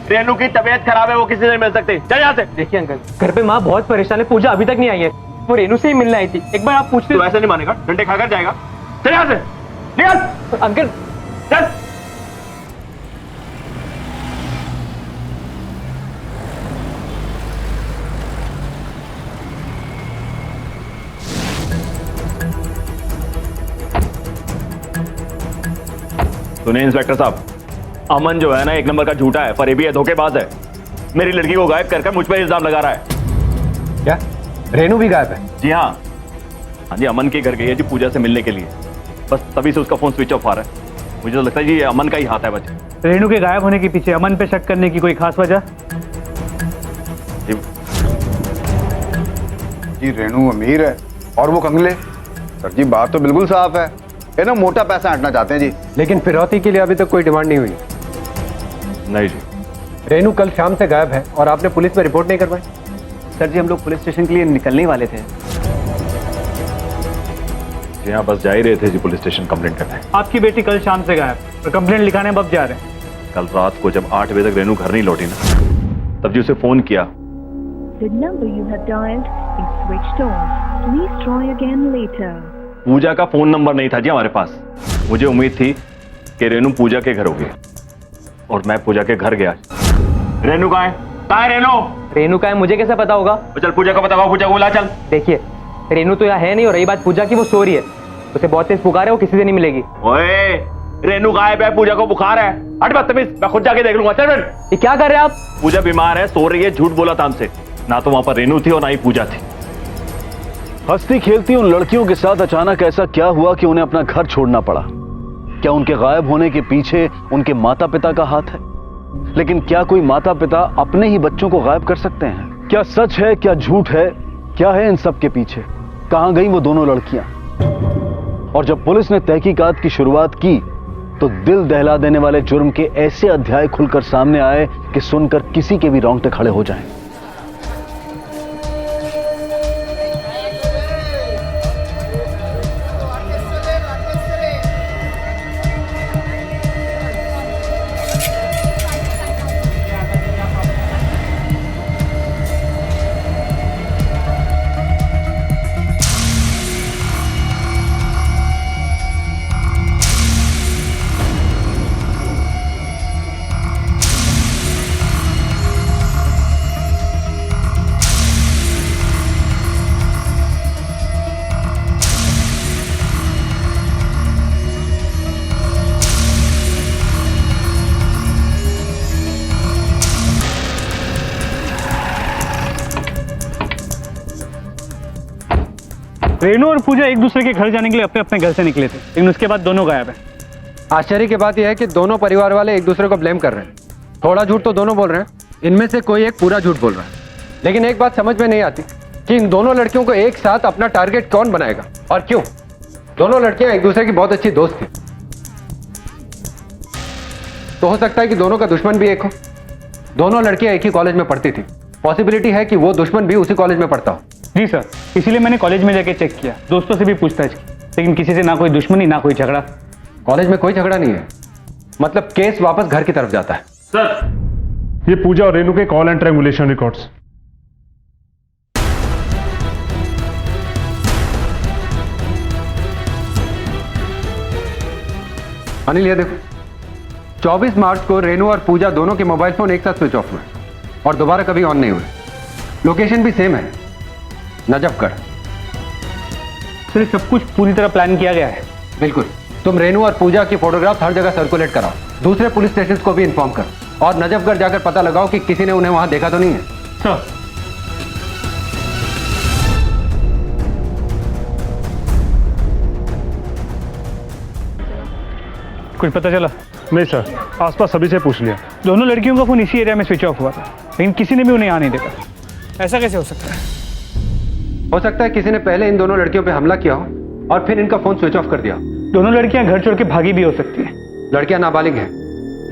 रेनू की तबीयत खराब है, वो किसी से नहीं मिल सकती, चल यहाँ से। देखिए अंकल घर पे माँ बहुत परेशान है, पूजा अभी तक नहीं आई है, वो रेनू से ही मिलने आई थी। एक बार आप पूछते तो ऐसे नहीं मानेगा, डंडे खाकर जाएगा। चल यहाँ से, निकल। अंकल चल। सुनिए इंस्पेक्टर साहब, अमन जो है ना एक नंबर का झूठा है, फरेबी है, धोखेबाज है। मेरी लड़की को गायब कर मुझ पर इल्जाम लगा रहा है। क्या रेनू भी गायब है? जी हाँ जी, अमन के घर गई है जी पूजा से मिलने के लिए, बस तभी से उसका फोन स्विच ऑफ आ रहा है। मुझे तो लगता है जी ये अमन का ही हाथ है बच्चे। रेनू के गायब होने के पीछे अमन पे शक करने की कोई खास वजह? जी रेनू अमीर है और वो कंगले। सर जी बात तो बिल्कुल साफ है, ये ना मोटा पैसा हटना चाहते हैं जी। लेकिन फिरौती के लिए अभी तक कोई डिमांड नहीं हुई। नहीं जी। रेनू कल शाम से गायब है और आपने पुलिस में रिपोर्ट नहीं करवाई? सर जी हम लोग पुलिस स्टेशन के लिए निकलने ही वाले थे। जी हाँ बस जा ही रहे थे जी पुलिस स्टेशन कंप्लेंट करने। आपकी बेटी कल शाम से गायब और कंप्लेंट लिखाने अब जा रहे हैं। कल रात को जब 8 बजे तक रेनू घर नहीं लौटी ना, तब जी उसे फोन किया। The number you have dialed is switched off. Please try again later. पूजा का फोन नंबर नहीं था जी हमारे पास। मुझे उम्मीद थी कि रेनू पूजा के घर होगी और मैं पूजा के घर गया। रेनू कहाँ है? कहाँ है रेनू? रेनू का है मुझे कैसे पता होगा? चल पूजा को पता होगा, पूजा को बुला चल। देखिए रेनू तो यहाँ है नहीं और रही बात पूजा की, वो सो रही है, उसे बहुत तेज पुकार है, वो किसी से नहीं मिलेगी। ओए रेनू गायब है, पूजा को बुखार है। हट बदतमीज, मैं खुद जाके देख लूंगा। चल बेट। ये क्या कर रहे हैं आप? पूजा बीमार है, सो रही है, झूठ बोला था हमसे। ना तो वहां पर रेनू थी और ना ही पूजा थी। हंसती खेलती उन लड़कियों के साथ अचानक ऐसा क्या हुआ कि उन्हें अपना घर छोड़ना पड़ा? क्या उनके गायब होने के पीछे उनके माता पिता का हाथ है? लेकिन क्या कोई माता पिता अपने ही बच्चों को गायब कर सकते हैं? क्या सच है, क्या झूठ है, क्या है इन सब के पीछे? कहां गई वो दोनों लड़कियां? और जब पुलिस ने तहकीकात की शुरुआत की तो दिल दहला देने वाले जुर्म के ऐसे अध्याय खुलकर सामने आए कि सुनकर किसी के भी रोंगटे खड़े हो जाएं। रेनू और पूजा एक दूसरे के घर जाने के लिए अपने अपने घर से निकले थे, लेकिन उसके बाद दोनों गायब हैं। आश्चर्य की बात यह है कि दोनों परिवार वाले एक दूसरे को ब्लेम कर रहे हैं। थोड़ा झूठ तो दोनों बोल रहे हैं, इनमें से कोई एक पूरा झूठ बोल रहा है। लेकिन एक बात समझ में नहीं आती कि इन दोनों लड़कियों को एक साथ अपना टारगेट कौन बनाएगा और क्यों? दोनों लड़कियां एक दूसरे की बहुत अच्छी दोस्त थी, तो हो सकता है कि दोनों का दुश्मन भी एक हो। दोनों लड़कियां एक ही कॉलेज में पढ़ती थी, पॉसिबिलिटी है कि वो दुश्मन भी उसी कॉलेज में पढ़ता हो। जी सर, इसीलिए मैंने कॉलेज में जाके चेक किया, दोस्तों से भी पूछताछ की, लेकिन किसी से ना कोई दुश्मनी ना कोई झगड़ा। कॉलेज में कोई झगड़ा नहीं है, मतलब केस वापस घर की तरफ जाता है। सर, ये पूजा और रेनू के call and triangulation records. Anil ये देखो, 24 मार्च को रेनू और पूजा दोनों के मोबाइल फोन एक साथ स्विच ऑफ हुए और दोबारा कभी ऑन नहीं हुए। लोकेशन भी सेम है, नजफगढ़। सर सब कुछ पूरी तरह प्लान किया गया है। बिल्कुल। तुम रेनू और पूजा की फोटोग्राफ हर जगह सर्कुलेट कराओ, दूसरे पुलिस स्टेशन को भी इन्फॉर्म करो और नजफगढ़ जाकर पता लगाओ कि किसी ने उन्हें वहां देखा तो नहीं है। सर, कुछ पता चला? नहीं सर, आसपास सभी से पूछ लिया। दोनों लड़कियों का फोन इसी एरिया में स्विच ऑफ हुआ था, लेकिन किसी ने भी उन्हें यहाँ नहीं देखा। ऐसा कैसे हो सकता है? हो सकता है किसी ने पहले इन दोनों लड़कियों पे हमला किया हो और फिर इनका फोन स्विच ऑफ कर दिया। दोनों लड़कियां घर छोड़ के भागी भी हो सकती है। लड़कियां नाबालिग हैं।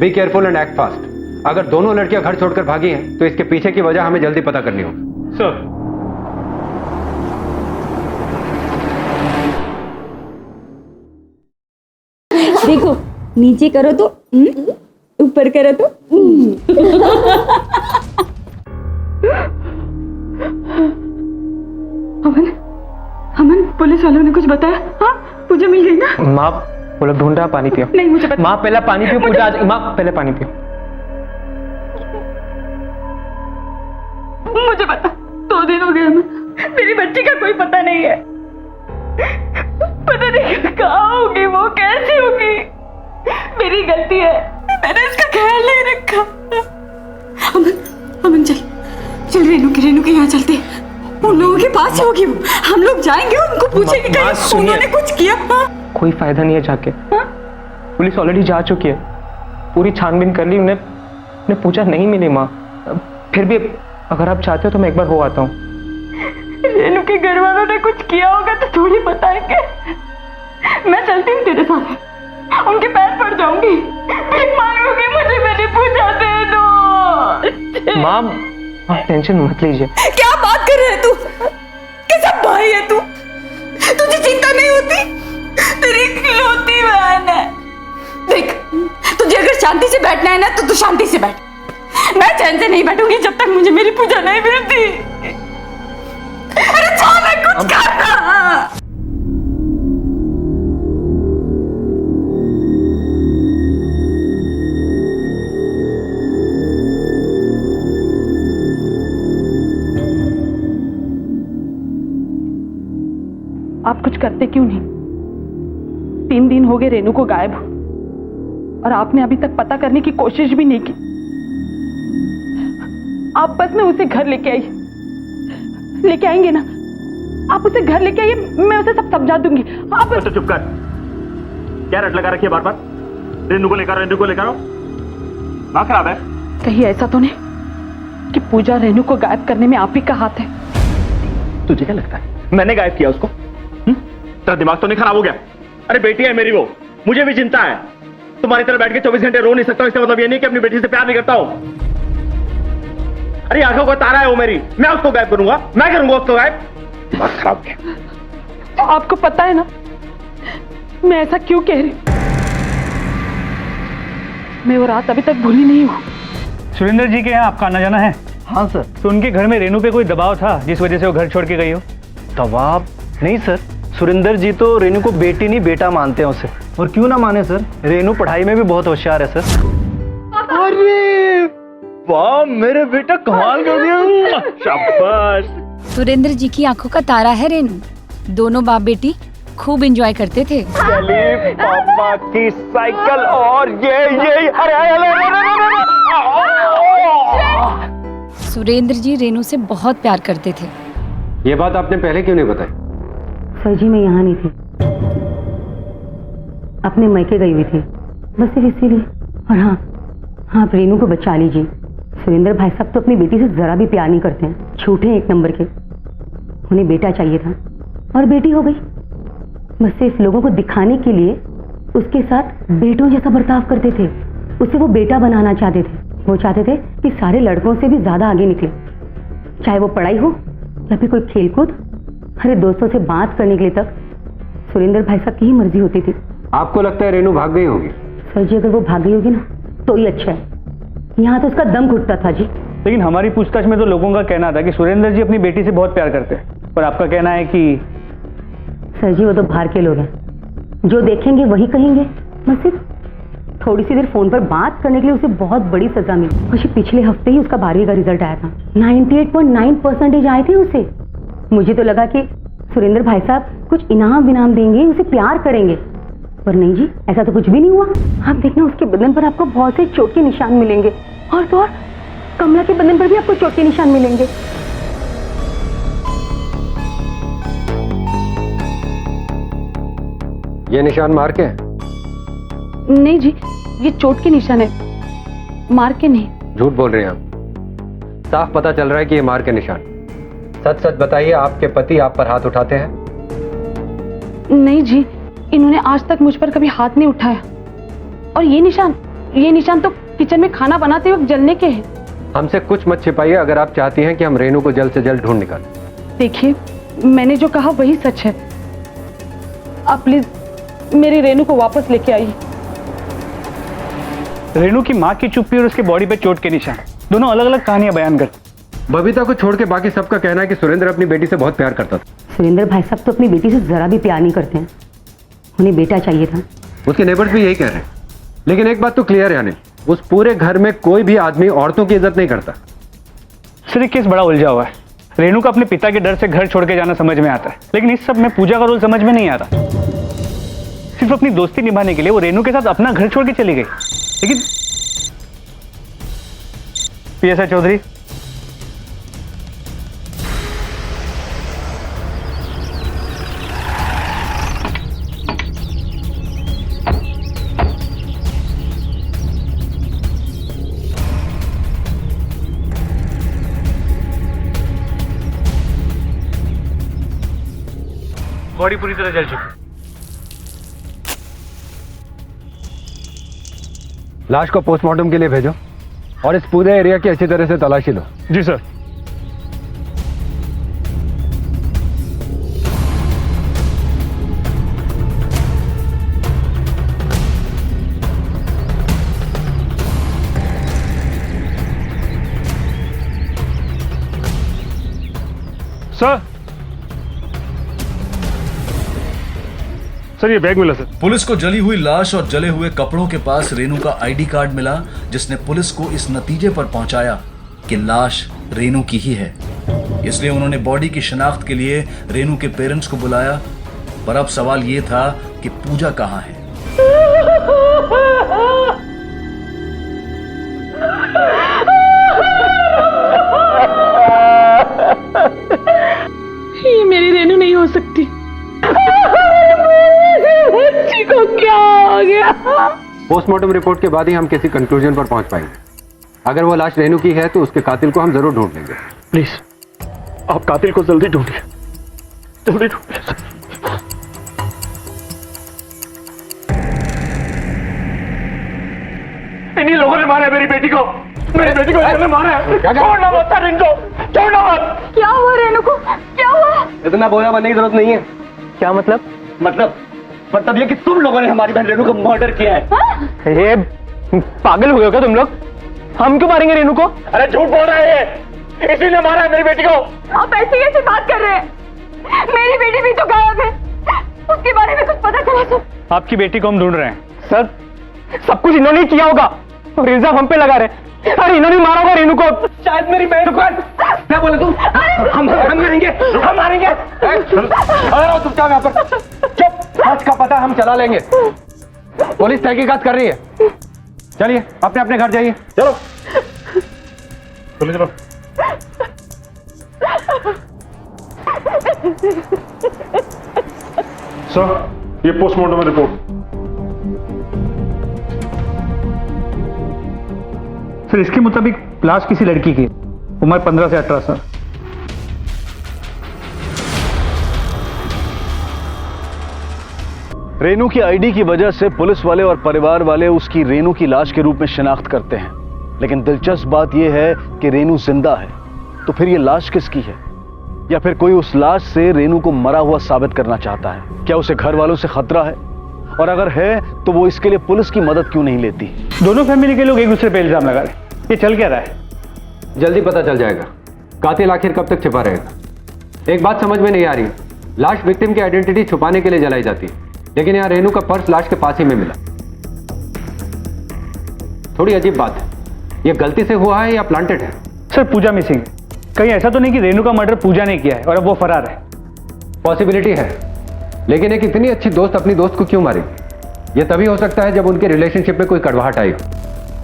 Be careful and act fast. अगर दोनों लड़कियां घर छोड़कर भागी हैं तो इसके पीछे की वजह हमें जल्दी पता करनी होगी। सर, देखो, नीचे करो तो ऊपर करो तो अमन, अमन, पुलिस वालों ने कुछ बताया? हाँ, पूजा मिल गई ना? माँ, वो लोग ढूंढ रहा, पानी पियो। नहीं, मुझे पता। माँ पहले पानी पियो, पूजा माँ पहले पानी पियो। मुझे पता, 2 दिन हो गए हमें, मेरी बच्ची का कोई पता नहीं है। पता नहीं कहाँ होगी वो, कैसी होगी। मेरी गलती है, मैंने इसका ख्याल नहीं रखा। अमन, अमन चल रेनू के यहाँ चलते। उन लोगों के पास होगी वो, हम लोग जाएंगे, उनको पूछेंगे कहीं उन्होंने कुछ किया। कोई फायदा नहीं है जाके, पुलिस ऑलरेडी जा चुकी है, पूरी छानबीन कर ली, उन्हें पूछा नहीं मिली माँ। फिर भी अगर आप चाहते हो तो मैं एक बार हो आता हूँ। रेनू के घर वालों ने कुछ किया होगा तो थोड़ी बताएंगे। मैं चलती हूँ तेरे साथ, उनके पैर पड़ जाऊंगी, भीख मांगूंगी, मुझे मेरी पूजा दे दो। माँ टेंशन मत लीजिए। क्या बात कर रहे है तू? कैसा भाई है तू? तुझे चिंता नहीं होती? तेरी इकलौती बहन है। देख, तुझे अगर शांति से बैठना है ना तो तू शांति से बैठ। मैं चैन से नहीं बैठूंगी जब तक मुझे मेरी पूजा नहीं मिलती। अरे चल कुछ करना। आप कुछ करते क्यों नहीं? 3 दिन हो गए रेनू को गायब और आपने अभी तक पता करने की कोशिश भी नहीं की। आप बस में उसे घर लेके आएंगे ना? आप उसे घर लेके आइए, मैं उसे सब समझा दूंगी। आप तो चुप कर, क्या रट लगा रखी है बार बार? रेनू को लेकर आओ। दिमाग खराब है? कहीं ऐसा तो नहीं कि पूजा रेनू को गायब करने में आप ही का हाथ है? तुझे क्या लगता है मैंने गायब किया उसको? तेरा दिमाग तो नहीं खराब हो गया? अरे बेटी है मेरी वो, मुझे भी चिंता है। तुम्हारी तरह बैठ के 24 घंटे रो नहीं सकता हूं, इसका मतलब ये नहीं कि अपनी बेटी से प्यार नहीं करता हूं। अरे आंखों का तारा है वो मेरी, मैं उसको गायब करूंगा? मैं करूंगा उसको गायब? दिमाग खराब गया। आपको पता है ना मैं ऐसा क्यों कह रही हूं? मैं वो रात अभी तक भूली नहीं हूं। सुरेंद्र जी के यहाँ आपका आना जाना है? हाँ सर। तो उनके घर में रेनू पे कोई दबाव था जिस वजह से वो घर छोड़ के गई हो? दबाव नहीं सर, सुरेंद्र जी तो रेनू को बेटी नहीं बेटा मानते हैं उसे। और क्यों ना माने सर, रेनू पढ़ाई में भी बहुत होशियार है सर। अरे वाह मेरे बेटा, कमाल कर दिया, शाबाश। सुरेंद्र जी की आंखों का तारा है रेनू। दोनों बाप बेटी खूब एंजॉय करते थे। चलिए पापा की साइकिल और ये सुरेंद्र जी रेनू से बहुत प्यार करते थे। ये बात आपने पहले क्यों नहीं बताई? सर जी मैं यहाँ नहीं थी, अपने मैके गई हुई थी, बस सिर्फ इसीलिए। और हाँ, आप रेनू को बचा लीजिए। सुरेंद्र भाई साहब तो अपनी बेटी से जरा भी प्यार नहीं करते हैं, झूठे हैं 1 नंबर के। उन्हें बेटा चाहिए था और बेटी हो गई। बस सिर्फ लोगों को दिखाने के लिए उसके साथ बेटों जैसा बर्ताव करते थे। उसे वो बेटा बनाना चाहते थे। वो चाहते थे कि सारे लड़कों से भी ज्यादा आगे निकले, चाहे वो पढ़ाई हो या फिर कोई खेलकूद। अरे दोस्तों से बात करने के लिए तक सुरेंद्र भाई साहब की ही मर्जी होती थी। आपको लगता है रेनू भाग गई होगी? सर जी अगर वो भाग गई होगी ना तो ही अच्छा है, यहाँ तो उसका दम घुटता था जी। लेकिन हमारी पूछताछ में तो लोगों का कहना था कि सुरेंद्र जी अपनी बेटी से बहुत प्यार करते हैं, पर आपका कहना है कि सर जी वो तो बाहर के लोग हैं, जो देखेंगे वही कहेंगे। बस सिर्फ थोड़ी सी देर फोन पर बात करने के लिए उसे बहुत बड़ी सजा मिली। और पिछले हफ्ते ही उसका 12वीं का रिजल्ट आया था, 98.9% आए थे उसे। मुझे तो लगा कि सुरेंद्र भाई साहब कुछ इनाम विनाम देंगे, उसे प्यार करेंगे, पर नहीं जी, ऐसा तो कुछ भी नहीं हुआ। आप देखना उसके बदन पर आपको बहुत से चोट के निशान मिलेंगे, और तो और कमला के बदन पर भी आपको चोट के निशान मिलेंगे। ये निशान मार के हैं? नहीं जी, ये चोट के निशान है, मार के नहीं। झूठ बोल रहे हैं आप, साफ पता चल रहा है कि ये मार के निशान। सच सच बताइए, आपके पति आप पर हाथ उठाते हैं? नहीं जी, इन्होंने आज तक मुझ पर कभी हाथ नहीं उठाया। और ये निशान तो किचन में खाना बनाते वक्त जलने के हैं। हमसे कुछ मत छिपाइए अगर आप चाहती हैं कि हम रेनू को जल्द से जल्द ढूंढ निकालें। देखिए, मैंने जो कहा वही सच है। आप प्लीज मेरी रेनू को वापस लेके आइए। रेनू की माँ की चुप्पी और उसके बॉडी पे चोट के निशान, दोनों अलग अलग कहानियां बयान करते। बबीता को छोड़ के बाकी सबका कहना है कि सुरेंद्र अपनी बेटी से बहुत प्यार करता था। सुरेंद्र भाई साहब तो अपनी बेटी से जरा भी प्यार नहीं करते हैं, उन्हें बेटा चाहिए था। उसके नेबर्स भी यही कह रहे हैं। लेकिन एक बात तो क्लियर है अनिल, उस पूरे घर में कोई भी आदमी औरतों की इज्जत नहीं करता। सिर्फ केस बड़ा उलझा हुआ है। रेनू का अपने पिता के डर से घर छोड़ के जाना समझ में आता है, लेकिन इस सब में पूजा का रोल समझ में नहीं आता। सिर्फ अपनी दोस्ती निभाने के लिए वो रेनू के साथ अपना घर छोड़ के चली गई। लेकिन पीएसआई चौधरी, बॉडी पूरी तरह जल चुकी। लाश को पोस्टमार्टम के लिए भेजो और इस पूरे एरिया की अच्छी तरह से तलाशी लो। जी सर। सर ये बैग मिला सर। पुलिस को जली हुई लाश और जले हुए कपड़ों के पास रेनू का आईडी कार्ड मिला, जिसने पुलिस को इस नतीजे पर पहुंचाया कि लाश रेनू की ही है। इसलिए उन्होंने बॉडी की शिनाख्त के लिए रेनू के पेरेंट्स को बुलाया। पर अब सवाल ये था कि पूजा कहां है। ये मेरी रेनू नहीं हो सकती। बच्ची को क्या हो गया? पोस्टमार्टम रिपोर्ट के बाद ही हम किसी कंक्लूजन पर पहुंच पाएंगे। अगर वो लाश रेनू की है तो उसके कातिल को हम जरूर ढूंढ लेंगे। प्लीज आप कातिल को जल्दी ढूंढिए, जल्दी ढूंढिए। इन्हीं लोगों ने मारा है मेरी बेटी को, मेरी बेटी को इन्होंने मारा है। छोड़ना मत सर इनको, छोड़ना मत। क्या हुआ रेनू को? क्या हुआ? इतना बोया बनने की जरूरत नहीं है। क्या मतलब? मतलब ये कि तुम लोगों ने हमारी बहन रेनू को मर्डर किया है। ये पागल हो गए क्या तुम लोग? हम क्यों मारेंगे रेनू को? अरे झूठ बोल रहे हैं, इसीलिए मारा है मेरी बेटी को। आप ऐसी कैसे बात कर रहे हैं? मेरी बेटी भी तो गायब है, उसके बारे में कुछ पता चला तो? आपकी बेटी को हम ढूंढ रहे हैं सर। सब कुछ इन्होंने ही किया होगा और इल्जाम हम पे लगा रहे। अरे इन्होंने मारा होगा रेनू को। शायद मेरी बहन को। क्या बोले तुम? हम मारेंगे, हम मारेंगे। अरे तुम क्या यहाँ पर? चुप, सच का पता हम चला लेंगे। पुलिस तहकीकात कर रही है। चलिए अपने अपने घर जाइए। चलो चलो। सर ये पोस्टमार्टम रिपोर्ट। सर इसके मुताबिक लाश किसी लड़की की, उम्र 15 से 18 साल। रेनू की आईडी की वजह से पुलिस वाले और परिवार वाले उसकी रेनू की लाश के रूप में शिनाख्त करते हैं। लेकिन दिलचस्प बात यह है कि रेनू जिंदा है, तो फिर यह लाश किसकी है? या फिर कोई उस लाश से रेनू को मरा हुआ साबित करना चाहता है? क्या उसे घर वालों से खतरा है? और अगर है तो वो इसके लिए पुलिस की मदद क्यों नहीं लेती? दोनों फैमिली के लोग एक दूसरे पे इल्जाम लगा रहे हैं। ये चल क्या रहा है? जल्दी पता चल जाएगा कातिल आखिर कब तक छिपा रहेगा। एक बात समझ में नहीं आ रही, लाश विक्टिम की आइडेंटिटी छुपाने के लिए जलाई जाती है, लेकिन यहाँ रेनू का पर्स लाश के पास ही में मिला। थोड़ी अजीब बात है, ये गलती से हुआ है या प्लांटेड है? सर पूजा मिसिंग है, कहीं ऐसा तो नहीं कि रेनू का मर्डर पूजा ने किया है और अब वो फरार है? पॉसिबिलिटी है, लेकिन एक इतनी अच्छी दोस्त अपनी दोस्त को क्यों मारेगी? ये तभी हो सकता है जब उनके रिलेशनशिप में कोई कड़वाहट आई हो।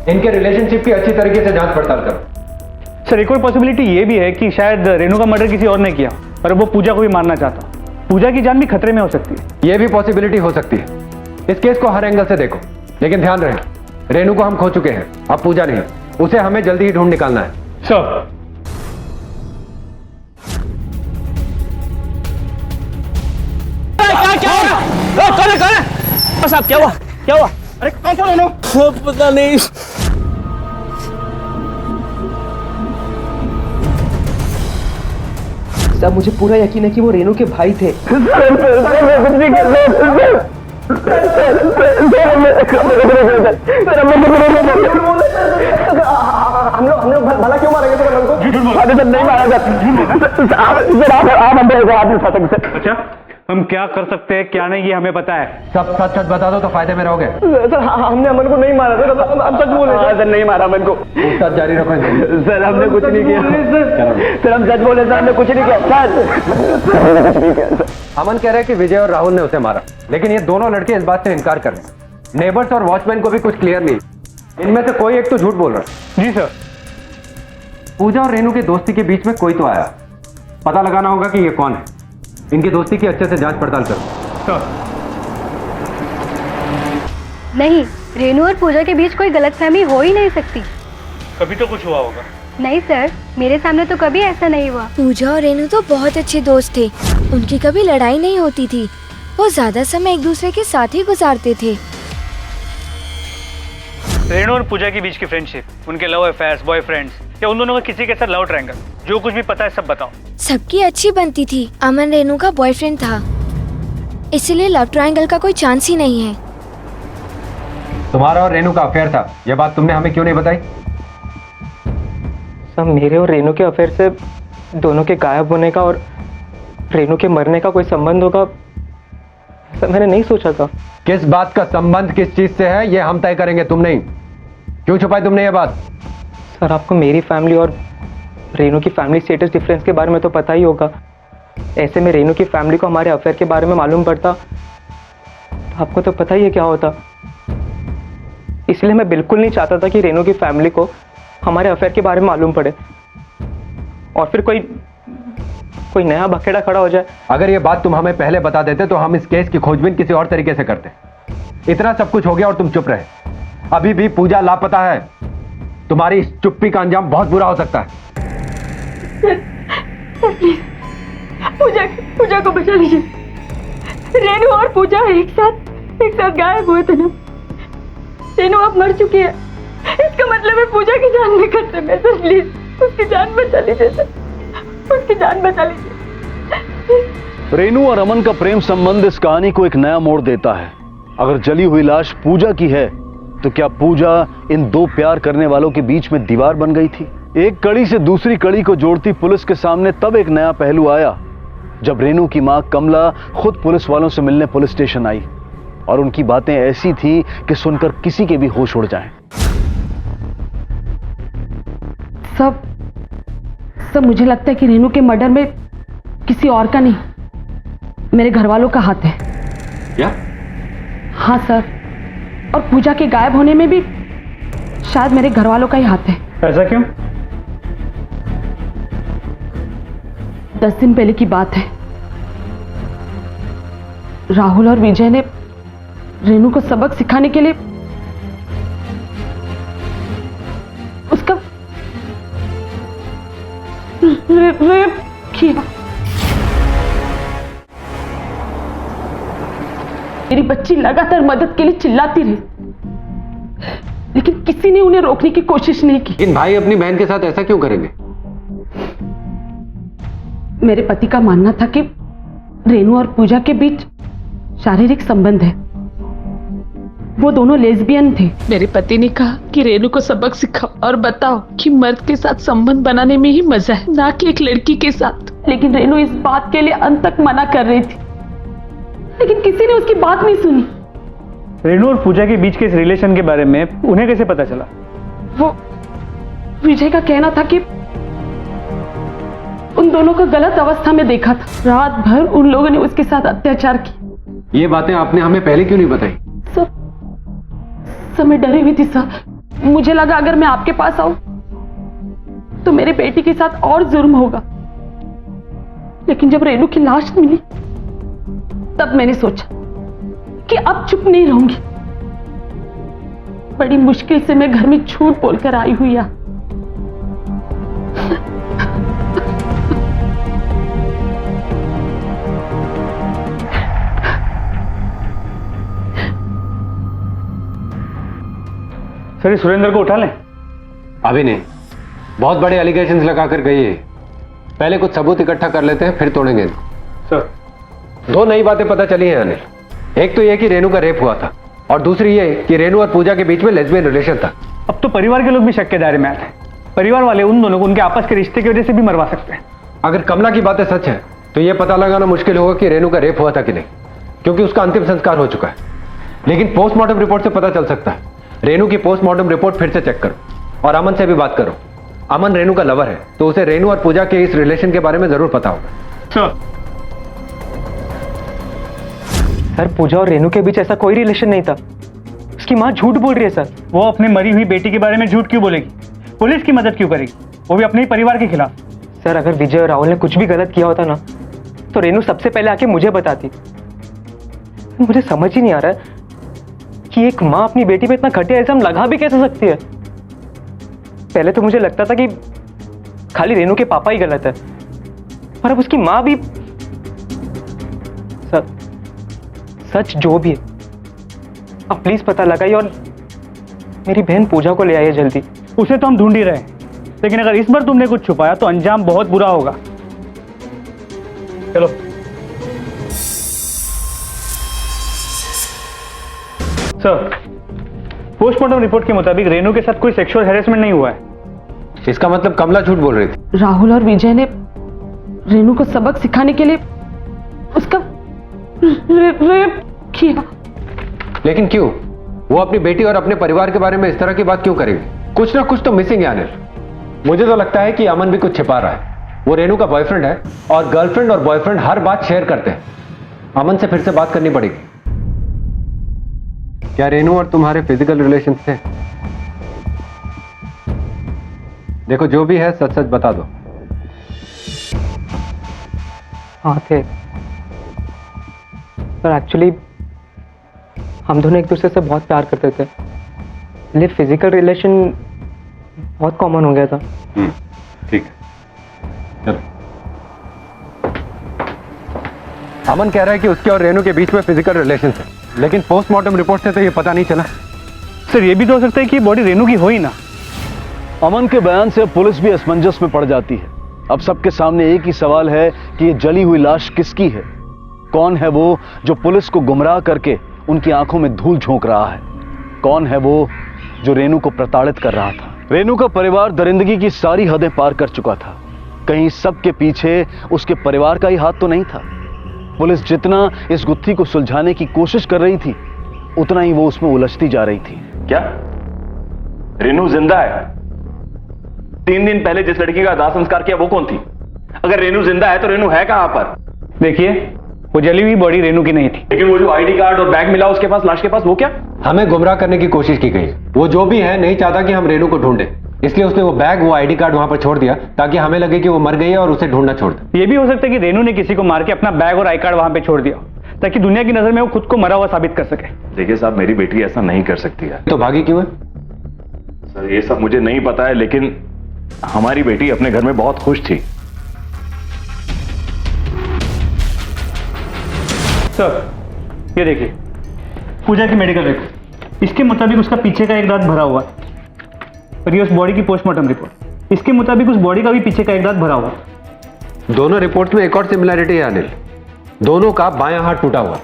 इनके रिलेशनशिप की अच्छी तरीके से जांच पड़ताल करो। सर एक और पॉसिबिलिटी ये भी है कि शायद रेनू का मर्डर किसी और ने किया और अब वो पूजा को भी मारना चाहता। पूजा की जान भी खतरे में हो सकती है। ये भी पॉसिबिलिटी हो सकती है। इस केस को हर एंगल से देखो, लेकिन ध्यान रहे रेनू को हम खो चुके हैं, अब पूजा नहीं, उसे हमें जल्दी ही ढूंढ निकालना है। सर कौन है? साहब क्या हुआ? क्या हुआ? अरे कौन रेनू? पता नहीं। साहब मुझे पूरा यकीन है कि वो रेनू के भाई थे। हम लोग भला क्यों मारेंगे सर? नहीं मारा सर। अच्छा हम क्या कर सकते हैं क्या नहीं ये हमें पता है। सब सच सच बता दो तो फायदे में रहोगे। सर हमने अमन को नहीं मारा सर, हम सच बोले सर। नहीं मारा अमन को। सच जारी रखो सर, हमने कुछ नहीं किया सर, हम सच बोले सर, हमने कुछ नहीं किया सर। अमन कह रहे हैं कि विजय और राहुल ने उसे मारा, लेकिन ये दोनों लड़के इस बात से इनकार कर रहे हैं। नेबर्स और वॉचमैन को भी कुछ क्लियर नहीं, इनमें से कोई एक तो झूठ बोल रहा है। जी सर। पूजा और रेनू की दोस्ती के बीच में कोई तो आया, पता लगाना होगा कि ये कौन है। इनकी दोस्ती की अच्छे से जांच पड़ताल करो। नहीं, रेनू और पूजा के बीच कोई गलतफहमी हो ही नहीं सकती। कभी तो कुछ हुआ होगा। नहीं सर, मेरे सामने तो कभी ऐसा नहीं हुआ। पूजा और रेनू तो बहुत अच्छे दोस्त थे, उनकी कभी लड़ाई नहीं होती थी, वो ज्यादा समय एक दूसरे के साथ ही गुजारते थे। रेनू और पूजा के बीच की फ्रेंडशिप, उनके लव अफेयर्स, बॉयफ्रेंड्स या उन दोनों का किसी के साथ लव ट्रायंगल, जो कुछ भी पता है सब बताओ। सबकी अच्छी बनती थी। अमन रेनू का बॉयफ्रेंड था, इसलिए लव ट्रायंगल का कोई चांस ही नहीं है। तुम्हारा और रेनू का अफेयर था, यह बात तुमने हमें क्यों नहीं बताई? सर मेरे और रेनू के अफेयर से दोनों के गायब होने का और रेनू के मरने का कोई संबंध होगा सर, मैंने नहीं सोचा था। किस बात का संबंध किस चीज से है ये हम तय करेंगे, तुम नहीं। क्यों छुपाई तुमने ये बात? सर आपको मेरी फैमिली और रेनू की फैमिली स्टेटस डिफरेंस के बारे में तो पता ही होगा। ऐसे में रेनू की फैमिली को हमारे अफेयर के बारे में मालूम पड़ता तो आपको तो पता ही है क्या होता। इसलिए मैं बिल्कुल नहीं चाहता था कि रेनू की फैमिली को हमारे अफेयर के बारे में मालूम पड़े और फिर कोई नया बखेड़ा खड़ा हो जाए। अगर ये बात तुम हमें पहले बता देते तो हम इस केस की खोजबीन किसी और तरीके से करते। इतना सब कुछ हो गया और तुम चुप रहे। अभी भी पूजा लापता है, तुम्हारी इस चुप्पी का अंजाम बहुत बुरा हो सकता है। पूजा को बचा लीजिए। रेनू और पूजा एक साथ गायब हुए थे ना। रेनू अब मर चुकी है, इसका मतलब है पूजा की जान में खतरे में। सर प्लीज उसकी जान बचा लीजिए सर, उसकी जान बचा लीजिए। रेनू और अमन का प्रेम संबंध इस कहानी को एक नया मोड़ देता है। अगर जली हुई लाश पूजा की है तो क्या पूजा इन दो प्यार करने वालों के बीच में दीवार बन गई थी? एक कड़ी से दूसरी कड़ी को जोड़ती पुलिस के सामने तब एक नया पहलू आया जब रेनू की मां कमला खुद पुलिस वालों से मिलने पुलिस स्टेशन आई और उनकी बातें ऐसी थी कि सुनकर किसी के भी होश उड़ जाएं। सब मुझे लगता है कि रेनू के मर्डर में किसी और का नहीं, मेरे घर वालों का हाथ है। क्या? हाँ सर, और पूजा के गायब होने में भी शायद मेरे घर वालों का ही हाथ है। ऐसा क्यों? 10 दिन पहले की बात है। राहुल और विजय ने रेनू को सबक सिखाने के लिए उसका रेप किया। मेरी बच्ची लगातार मदद के लिए चिल्लाती रही, लेकिन किसी ने उन्हें रोकने की कोशिश नहीं की। लेकिन भाई अपनी बहन के साथ ऐसा क्यों करेंगे? मेरे पति का मानना था कि रेनू और पूजा के बीच शारीरिक संबंध है, वो दोनों लेस्बियन थे। मेरे पति ने कहा कि रेनू को सबक सिखाओ और बताओ कि मर्द के साथ संबंध बनाने में ही मजा है, ना कि एक लड़की के साथ। लेकिन रेनू इस बात के लिए अंत तक मना कर रही थी, लेकिन किसी ने उसकी बात नहीं सुनी। रेनू और पूजा के बीच के इस रिलेशन के बारे में उन्हें कैसे पता चला? वो विजय का कहना था कि उन दोनों को गलत अवस्था में देखा था। रात भर उन लोगों ने उसके साथ अत्याचार किया। ये बातें आपने हमें पहले क्यों नहीं बताई? मैं डरी हुई थी सर। मुझे लगा अगर मैं आपके पास आऊं तो मेरी बेटी के साथ और जुर्म होगा, लेकिन जब रेनू की लाश मिली तब मैंने सोचा कि अब चुप नहीं रहूंगी। बड़ी मुश्किल से मैं घर में झूठ बोलकर आई हुई। सर, सुरेंद्र को उठा लें? अभी नहीं, बहुत बड़े एलिगेशंस लगाकर गई है। पहले कुछ सबूत इकट्ठा कर लेते हैं, फिर तोड़ेंगे। सर, दो नई बातें पता चली हैं अनिल। एक तो यह कि रेनू का रेप हुआ था, और दूसरी ये कि रेनू और पूजा के बीच में लेस्बियन रिलेशन था। अब तो परिवार के लोग भी शक के दायरे में आते हैं। परिवार वाले उन दोनों को उनके आपस के रिश्ते की वजह से भी मरवा सकते हैं। अगर कमला की बातें सच है तो यह पता लगाना मुश्किल होगा कि रेनू का रेप हुआ था कि नहीं, क्योंकि उसका अंतिम संस्कार हो चुका है। लेकिन पोस्टमार्टम रिपोर्ट से पता चल सकता है। रेनू की पोस्टमार्टम रिपोर्ट फिर से चेक करो और अमन से भी बात करो। अमन रेनू का लवर है, तो उसे रेनू और पूजा के इस रिलेशन के बारे में जरूर पता होगा। सर, पूजा और रेनू के बीच ऐसा कोई रिलेशन नहीं था। उसकी माँ झूठ बोल रही है सर। वो अपनी मरी हुई बेटी के बारे में झूठ क्यों बोलेगी? पुलिस की मदद क्यों करेगी? वो भी अपने ही परिवार के खिलाफ। सर, अगर विजय और राहुल ने कुछ भी गलत किया होता ना, तो रेनू सबसे पहले आके मुझे बताती। मुझे समझ ही नहीं आ रहा है कि एक माँ अपनी बेटी पे इतना घटिया इल्जाम लगा भी कैसे सकती है। पहले तो मुझे लगता था कि खाली रेनू के पापा ही गलत है, और अब उसकी माँ भी। सच जो भी है, अब प्लीज पता लगाइए और मेरी बहन पूजा को ले आइए जल्दी। उसे तो हम ढूंढ ही रहे हैं, लेकिन अगर इस बार तुमने कुछ छुपाया तो अंजाम बहुत बुरा होगा। चलो। सर, पोस्टमार्टम रिपोर्ट के मुताबिक रेनू के साथ कोई सेक्सुअल हैरेसमेंट नहीं हुआ है। इसका मतलब कमला झूठ बोल रही थी। राहुल और विजय ने रेनू को सबक सिखाने के लिए उसका रेप किया। लेकिन क्यों? वो अपनी बेटी और अपने परिवार के बारे में इस तरह की बात क्यों करेगी? कुछ ना कुछ तो मिसिंग है अनिल। मुझे तो लगता है कि अमन भी कुछ छिपा रहा है। वो रेनू का बॉयफ्रेंड है, और गर्लफ्रेंड और बॉयफ्रेंड हर बात शेयर करते हैं। अमन से फिर से बात करनी पड़ेगी। क्या रेनू और तुम्हारे फिजिकल रिलेशन थे? देखो, जो भी है सच सच बता दो। हाँ थे, पर एक्चुअली हम दोनों एक दूसरे से बहुत प्यार करते थे, इसलिए फिजिकल रिलेशन बहुत कॉमन हो गया था। ठीक है, चलो। अमन कह रहा है कि उसके और रेनू के बीच में फिजिकल रिलेशन है, लेकिन पोस्टमार्टम रिपोर्ट से तो ये पता नहीं चला। सर, ये भी तो हो सकता है कि बॉडी रेनू की हो ही ना। अमन के बयान से पुलिस भी असमंजस में पड़ जाती है। अब सबके सामने एक ही सवाल है कि ये जली हुई लाश किसकी है? कौन है वो जो पुलिस को गुमराह करके उनकी आंखों में धूल झोंक रहा है? कौन है वो जो रेनू को प्रताड़ित कर रहा था? रेनू का परिवार दरिंदगी की सारी हदें पार कर चुका था। कहीं सबके पीछे उसके परिवार का ही हाथ तो नहीं था। पुलिस जितना इस गुत्थी को सुलझाने की कोशिश कर रही थी, उतना ही वो उसमें उलझती जा रही थी। क्या रेनू जिंदा है? 3 दिन पहले जिस लड़की का दाह संस्कार किया वो कौन थी? अगर रेनू जिंदा है तो रेनू है कहां पर? देखिए, वो जली हुई बॉडी रेनू की नहीं थी। लेकिन वो जो आईडी कार्ड और बैग मिला उसके पास, लाश के पास, वो क्या? हमें गुमराह करने की कोशिश की गई। वो जो भी है नहीं चाहता कि हम रेनू को ढूंढें, इसलिए उसने वो बैग, वो आईडी कार्ड वहां पर छोड़ दिया ताकि हमें लगे कि वो मर गई है और उसे ढूंढना छोड़ दे। ये भी हो सकता है कि रेनू ने किसी को मार के अपना बैग और आई कार्ड वहां पे छोड़ दिया, ताकि दुनिया की नजर में वो खुद को मरा हुआ साबित कर सके। देखिए साहब, मेरी बेटी ऐसा नहीं कर सकती है। तो भागी क्यों है? सर, ये सब मुझे नहीं पता है, लेकिन हमारी बेटी अपने घर में बहुत खुश थी। सर, ये देखिए, पूजा की मेडिकल रिपोर्ट। इसके मुताबिक उसका पीछे का एक दांत भरा हुआ है, और ये उस बॉडी की पोस्टमार्टम रिपोर्ट। इसके मुताबिक उस बॉडी का भी पीछे का एक दांत भरा हुआ है। दोनों रिपोर्ट में एक और सिमिलैरिटी है अनिल। दोनों का बायां हाथ टूटा हुआ।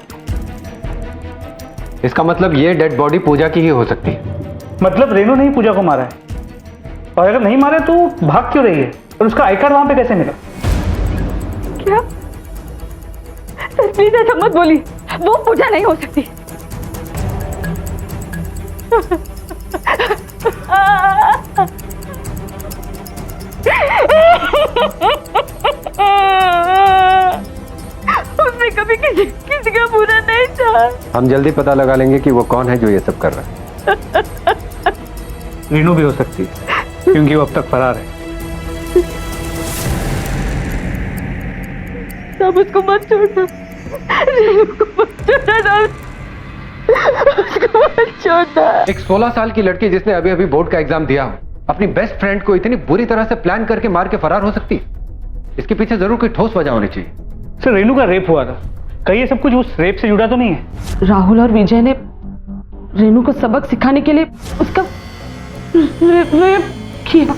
इसका मतलब ये डेड बॉडी पूजा की ही हो सकती है। मतलब रेनू ने ही पूजा को मारा है, और अगर नहीं मारा तो भाग क्यों रही है, और उसका आई कार्ड वहां पे कैसे मिला? क्या? सर प्लीज ऐसा मत बोली, वो पूजा नहीं हो सकती। उसने कभी किसी का बुरा नहीं चाहा। हम जल्दी पता लगा लेंगे कि वो कौन है जो ये सब कर रहा है। रेनू भी हो सकती है, क्योंकि वो अब तक फरार है। सब उसको मत छोड़ना, उसको मत छोड़ना, उसको मत छोड़ना। एक 16 साल की लड़की जिसने अभी अभी बोर्ड का एग्जाम दिया हो, अपनी बेस्ट फ्रेंड को इतनी बुरी तरह से प्लान करके मार के फरार हो सकती है? इसके पीछे जरूर कोई ठोस वजह होनी चाहिए। सर रेनू का रेप हुआ था, कहीं ये सब कुछ उस रेप से जुड़ा तो नहीं है? राहुल और विजय ने रेनू को सबक सिखाने के लिए उसका रेप किया।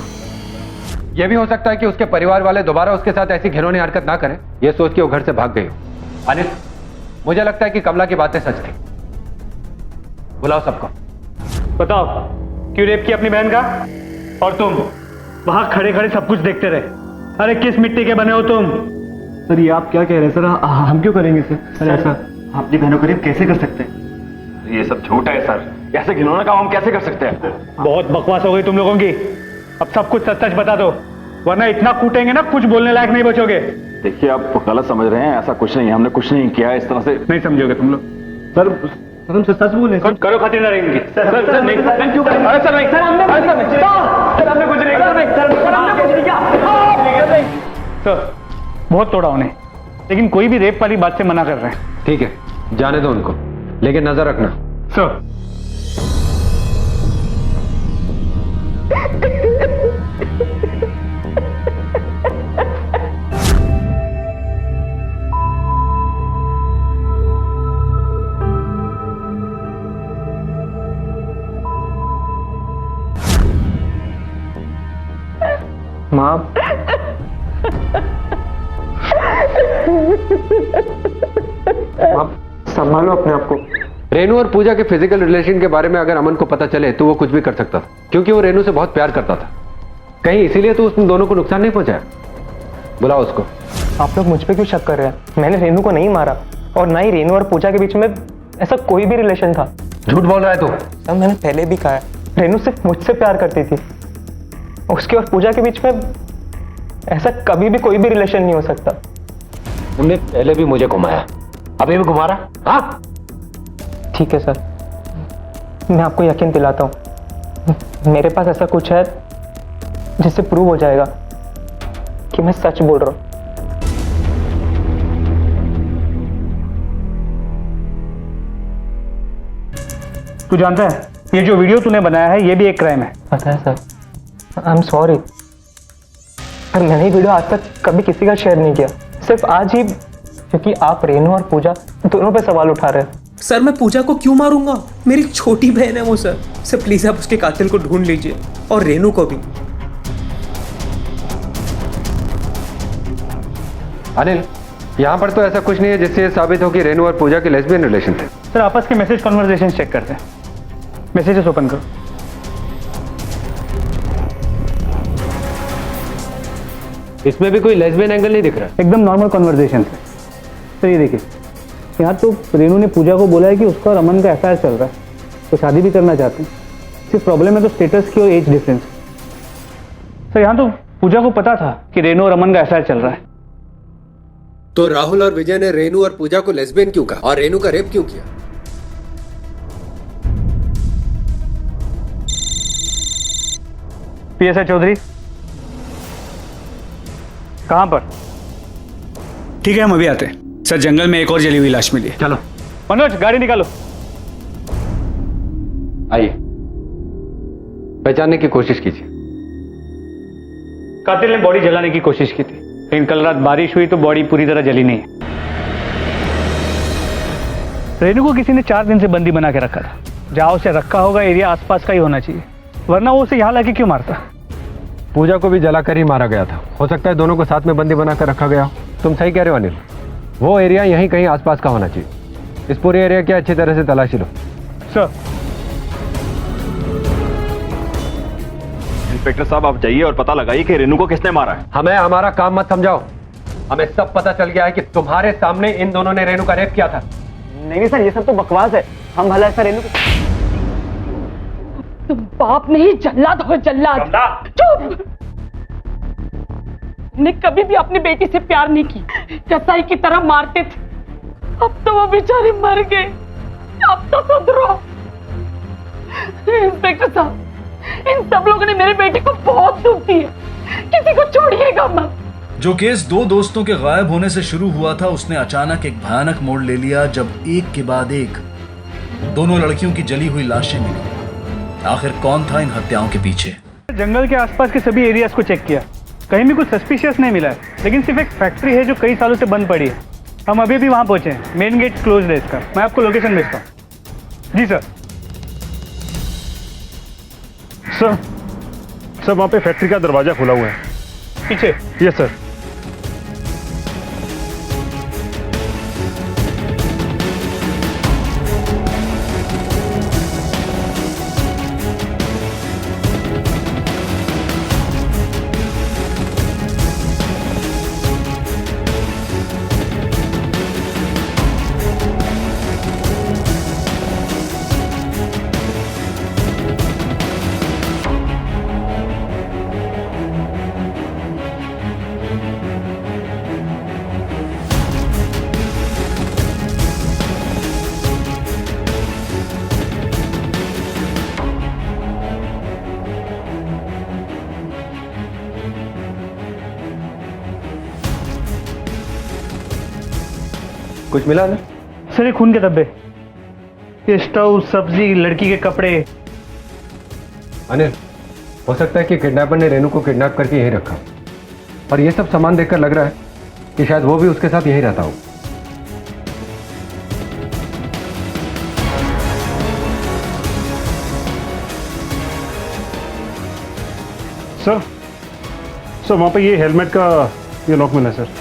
यह भी हो सकता है कि उसके परिवार वाले दोबारा उसके साथ ऐसी घिनौनी हरकत ना करें, यह सोच के वो घर से भाग गई हो। अनिल, मुझे लगता है कि कमला की बातें सच थी। बुलाओ सबको। बताओ क्यों रेप किया अपनी बहन का? और तुम वहां खड़े खड़े सब कुछ देखते रहे। अरे किस मिट्टी के बने हो तुम? सर ये आप क्या कह रहे हैं सर? हम क्यों करेंगे सर? ऐसा अपनी बहनों को रेप कैसे कर सकते हैं? ये सब झूठ है सर, ऐसे घिनौना काम हम कैसे कर सकते हैं? बहुत बकवास हो गई तुम लोगों की, अब सब कुछ सच सच बता दो, वरना इतना कूटेंगे ना कुछ बोलने लायक नहीं बचोगे। देखिए आप गलत समझ रहे हैं, ऐसा कुछ नहीं है, हमने कुछ नहीं किया इस तरह से। नहीं समझोगे तुम लोग। सर हम सच बोले सर। करो खातिरदारी इनकी। सर नहीं, क्यों करें? अरे सर नहीं, सर हमने कुछ नहीं किया। सर बहुत तोड़ा उन्हें, लेकिन कोई भी रेप वाली बात से मना कर रहे हैं। ठीक है, जाने दो उनको, लेकिन नजर रखना। सर माँ आप संभालो अपने आप को। रेनू और पूजा के फिजिकल रिलेशन के बारे में अगर अमन को पता चले तो वो कुछ भी कर सकता था, क्योंकि वो रेनू से बहुत प्यार करता था। कहीं इसीलिए तो उसने दोनों को नुकसान नहीं पहुंचाया। बुलाओ उसको। आप लोग मुझ पे क्यों शक कर रहे हैं? मैंने रेनू को नहीं मारा, और ना ही रेनू और पूजा के बीच में ऐसा कोई भी रिलेशन था। झूठ बोल रहा है तू। सर मैंने पहले भी कहा है, रेनू सिर्फ मुझसे प्यार करती थी, उसके और पूजा के बीच में ऐसा कभी भी कोई भी रिलेशन नहीं हो सकता। तुमने पहले भी मुझे घुमाया, अभी भी घुमा रहा? हाँ ठीक है सर, मैं आपको यकीन दिलाता हूँ, मेरे पास ऐसा कुछ है जिससे प्रूव हो जाएगा कि मैं सच बोल रहा हूँ। तू जानता है ये जो वीडियो तूने बनाया है ये भी एक क्राइम है। पता है सर, आई एम सॉरी, पर मैंने ये वीडियो आज तक कभी किसी का शेयर नहीं किया, सिर्फ आज ही, क्योंकि आप रेनू और पूजा दोनों पे सवाल उठा रहे हैं। सर मैं पूजा को क्यों मारूंगा? मेरी छोटी बहन है वो सर। सर प्लीज आप उसके कातिल को ढूंढ लीजिए, और रेनू को भी। अनिल, यहाँ पर तो ऐसा कुछ नहीं है जिससे ये साबित हो कि रेनू और पूजा के लेस्बियन रिलेशन थे। सर आपस के मैसेज कन्वर्सेशन चेक करते हैं, मैसेजेस ओपन करो। इसमें भी कोई लेस्बियन एंगल नहीं दिख रहा। एकदम नॉर्मल कन्वर्सेशन है। सर ये देखिए, यहाँ तो रेनू ने पूजा को बोला है कि उसका और अमन का अफेयर चल रहा है, तो शादी भी करना चाहते हैं। सिर्फ प्रॉब्लम है तो स्टेटस की और एज डिफरेंस। सर यहाँ तो पूजा को पता था कि रेनू और अमन का अफेयर चल रहा है। तो राहुल और विजय ने रेनू और पूजा को लेस्बियन क्यों कहा और रेनू का रेप क्यों किया? पीएसआई चौधरी कहां पर? ठीक है हम अभी आते हैं। सर जंगल में एक और जली हुई लाश मिली है। चलो मनोज गाड़ी निकालो। आइए, पहचानने की कोशिश कीजिए। कातिल ने बॉडी जलाने की कोशिश की थी, लेकिन कल रात बारिश हुई तो बॉडी पूरी तरह जली नहीं है। रेनू को किसी ने 4 दिन से बंदी बना के रखा था। जहां उसे रखा होगा एरिया आसपास का ही होना चाहिए, वरना वो उसे यहां लाके क्यों मारता? पूजा को भी जलाकर ही मारा गया था। हो सकता है दोनों को साथ में बंदी बनाकर रखा गया। तुम सही कह रहे हो अनिल, वो एरिया यहीं कहीं आसपास का होना चाहिए। इस पूरे एरिया की अच्छी तरह से तलाशी लो। सर। इंस्पेक्टर साहब आप जाइए और पता लगाइए कि रेनू को किसने मारा है। हमें हमारा काम मत समझाओ, हमें सब पता चल गया है कि तुम्हारे सामने इन दोनों ने रेनू का रेप किया था। नहीं सर, ये सब तो बकवास है। हम भला ऐसा रेनू तुम बाप नहीं जल्लाद हो जल्लाद। चुप। ने कभी भी अपनी बेटी से प्यार नहीं की, कसाई की तरह मारते थे। अब तो वो बेचारे मर गए, अब तो सुधरो। इंस्पेक्टर साहब, इन सब लोगों ने मेरे बेटे को बहुत दुख दिया, किसी को छोड़िएगा मत। जो केस दो दोस्तों के गायब होने से शुरू हुआ था, उसने अचानक एक भयानक मोड़ ले लिया जब एक के बाद एक दोनों लड़कियों की जली हुई लाशें मिली। आखिर कौन था इन हत्याओं के पीछे? जंगल के आसपास के सभी एरियाज को चेक किया, कहीं भी कुछ सस्पिशियस नहीं मिला है, लेकिन सिर्फ एक फैक्ट्री है जो कई सालों से बंद पड़ी है। हम अभी भी वहां पहुंचे हैं, मेन गेट क्लोज है इसका। मैं आपको लोकेशन भेजता हूँ। जी सर। सर वहां पे फैक्ट्री का दरवाजा खुला हुआ है, पीछे। Yes sir. कुछ मिला ना? सर ये खून के धब्बे, ये स्टोव, सब्जी, लड़की के कपड़े। अनिल, हो सकता है कि किडनैपर ने रेनू को किडनैप करके यहीं रखा, और ये सब सामान देखकर लग रहा है कि शायद वो भी उसके साथ यहीं रहता हो। सर वहां पे ये हेलमेट का ये लॉक मिला है सर।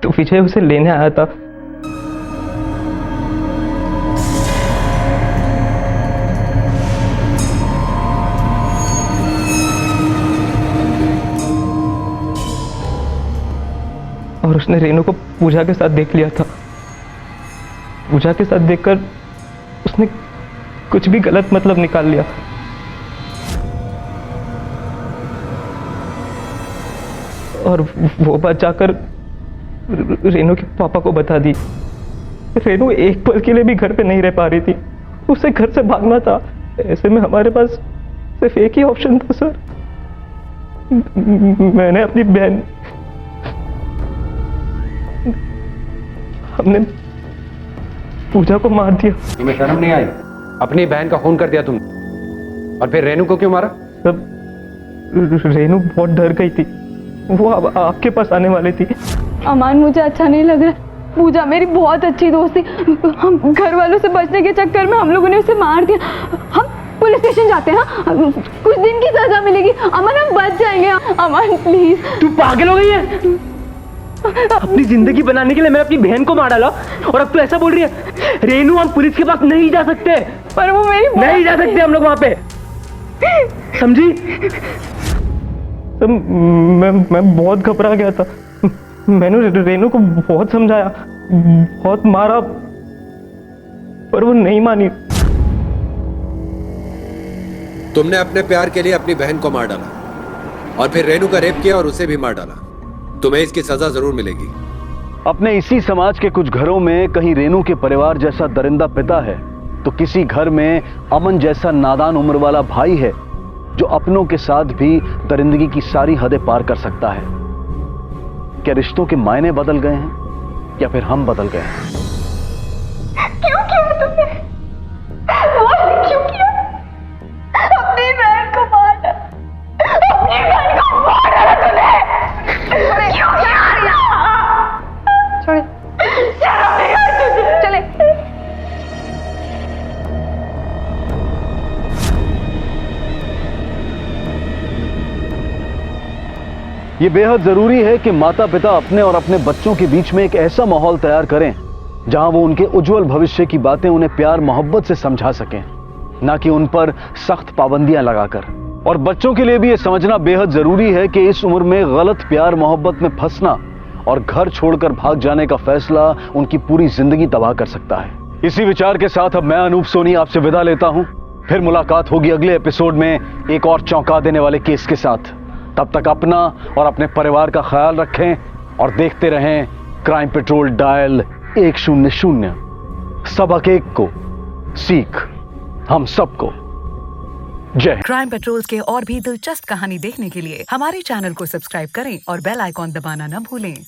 तो विजय उसे लेने आया था। और उसने रेनू को पूजा के साथ देख लिया था। पूजा के साथ देखकर उसने कुछ भी गलत मतलब निकाल लिया। और वो बात जाकर रेनू के पापा को बता दी। रेनू एक पल के लिए भी घर पे नहीं रह पा रही थी, उसे घर से भागना था। ऐसे में हमारे पास सिर्फ एक ही ऑप्शन था सर। मैंने अपनी बहन, हमने पूजा को मार दिया। तुम्हें शर्म नहीं आई? अपनी बहन का खून कर दिया तुमने, और फिर रेनू को क्यों मारा? सब रेनू बहुत डर गई थी, वो अब आपके पास आने वाली थी। अमान, मुझे अच्छा नहीं लग रहा। पूजा मेरी बहुत अच्छी दोस्त थी, हम घर वालों से बचने के चक्कर में हम लोगों ने उसे मार दिया। हम पुलिस स्टेशन जाते हैं, कुछ दिन की सजा मिलेगी। अमन, हम बच जाएंगे। अमन प्लीज। तू पागल हो गई है? अपनी जिंदगी बनाने के लिए मैंने अपनी बहन को मार डाला, और अब तू ऐसा बोल रही है? रेनू, हम पुलिस के पास नहीं जा सकते। पर वो मेरी नहीं जा सकते हम लोग वहां पे, समझी? तो मैं बहुत घबरा गया था। मैंने रेनू को बहुत समझाया, बहुत मारा, पर वो नहीं मानी। तुमने अपने प्यार के लिए अपनी बहन को मार डाला, और फिर रेनू का रेप किया और उसे भी मार डाला। तुम्हें इसकी सजा जरूर मिलेगी। अपने इसी समाज के कुछ घरों में कहीं रेनू के परिवार जैसा दरिंदा पिता है, तो किसी घर में अमन जैसा नादान उम्र वाला भाई है, जो अपनों के साथ भी दरिंदगी की सारी हदें पार कर सकता है। क्या रिश्तों के मायने बदल गए हैं, या फिर हम बदल गए हैं? क्यों किया तुमने? क्यों किया? अपनी बहन को मारा, अपनी बहन को मारा तूने। क्यों किया? छोड़े, शर्म नहीं आई तुझे? चले। ये बेहद जरूरी है कि माता पिता अपने और अपने बच्चों के बीच में एक ऐसा माहौल तैयार करें जहां वो उनके उज्जवल भविष्य की बातें उन्हें प्यार मोहब्बत से समझा सकें, ना कि उन पर सख्त पाबंदियां लगाकर। और बच्चों के लिए भी ये समझना बेहद जरूरी है कि इस उम्र में गलत प्यार मोहब्बत में फंसना और घर छोड़कर भाग जाने का फैसला उनकी पूरी जिंदगी तबाह कर सकता है। इसी विचार के साथ अब मैं अनूप सोनी आपसे विदा लेता हूं। फिर मुलाकात होगी अगले एपिसोड में एक और चौंका देने वाले केस के साथ। तब तक अपना और अपने परिवार का ख्याल रखें और देखते रहें क्राइम पेट्रोल डायल 100। सबक एक को सीख हम सबको। जय। क्राइम पेट्रोल के और भी दिलचस्प कहानी देखने के लिए हमारे चैनल को सब्सक्राइब करें और बेल आइकॉन दबाना न भूलें।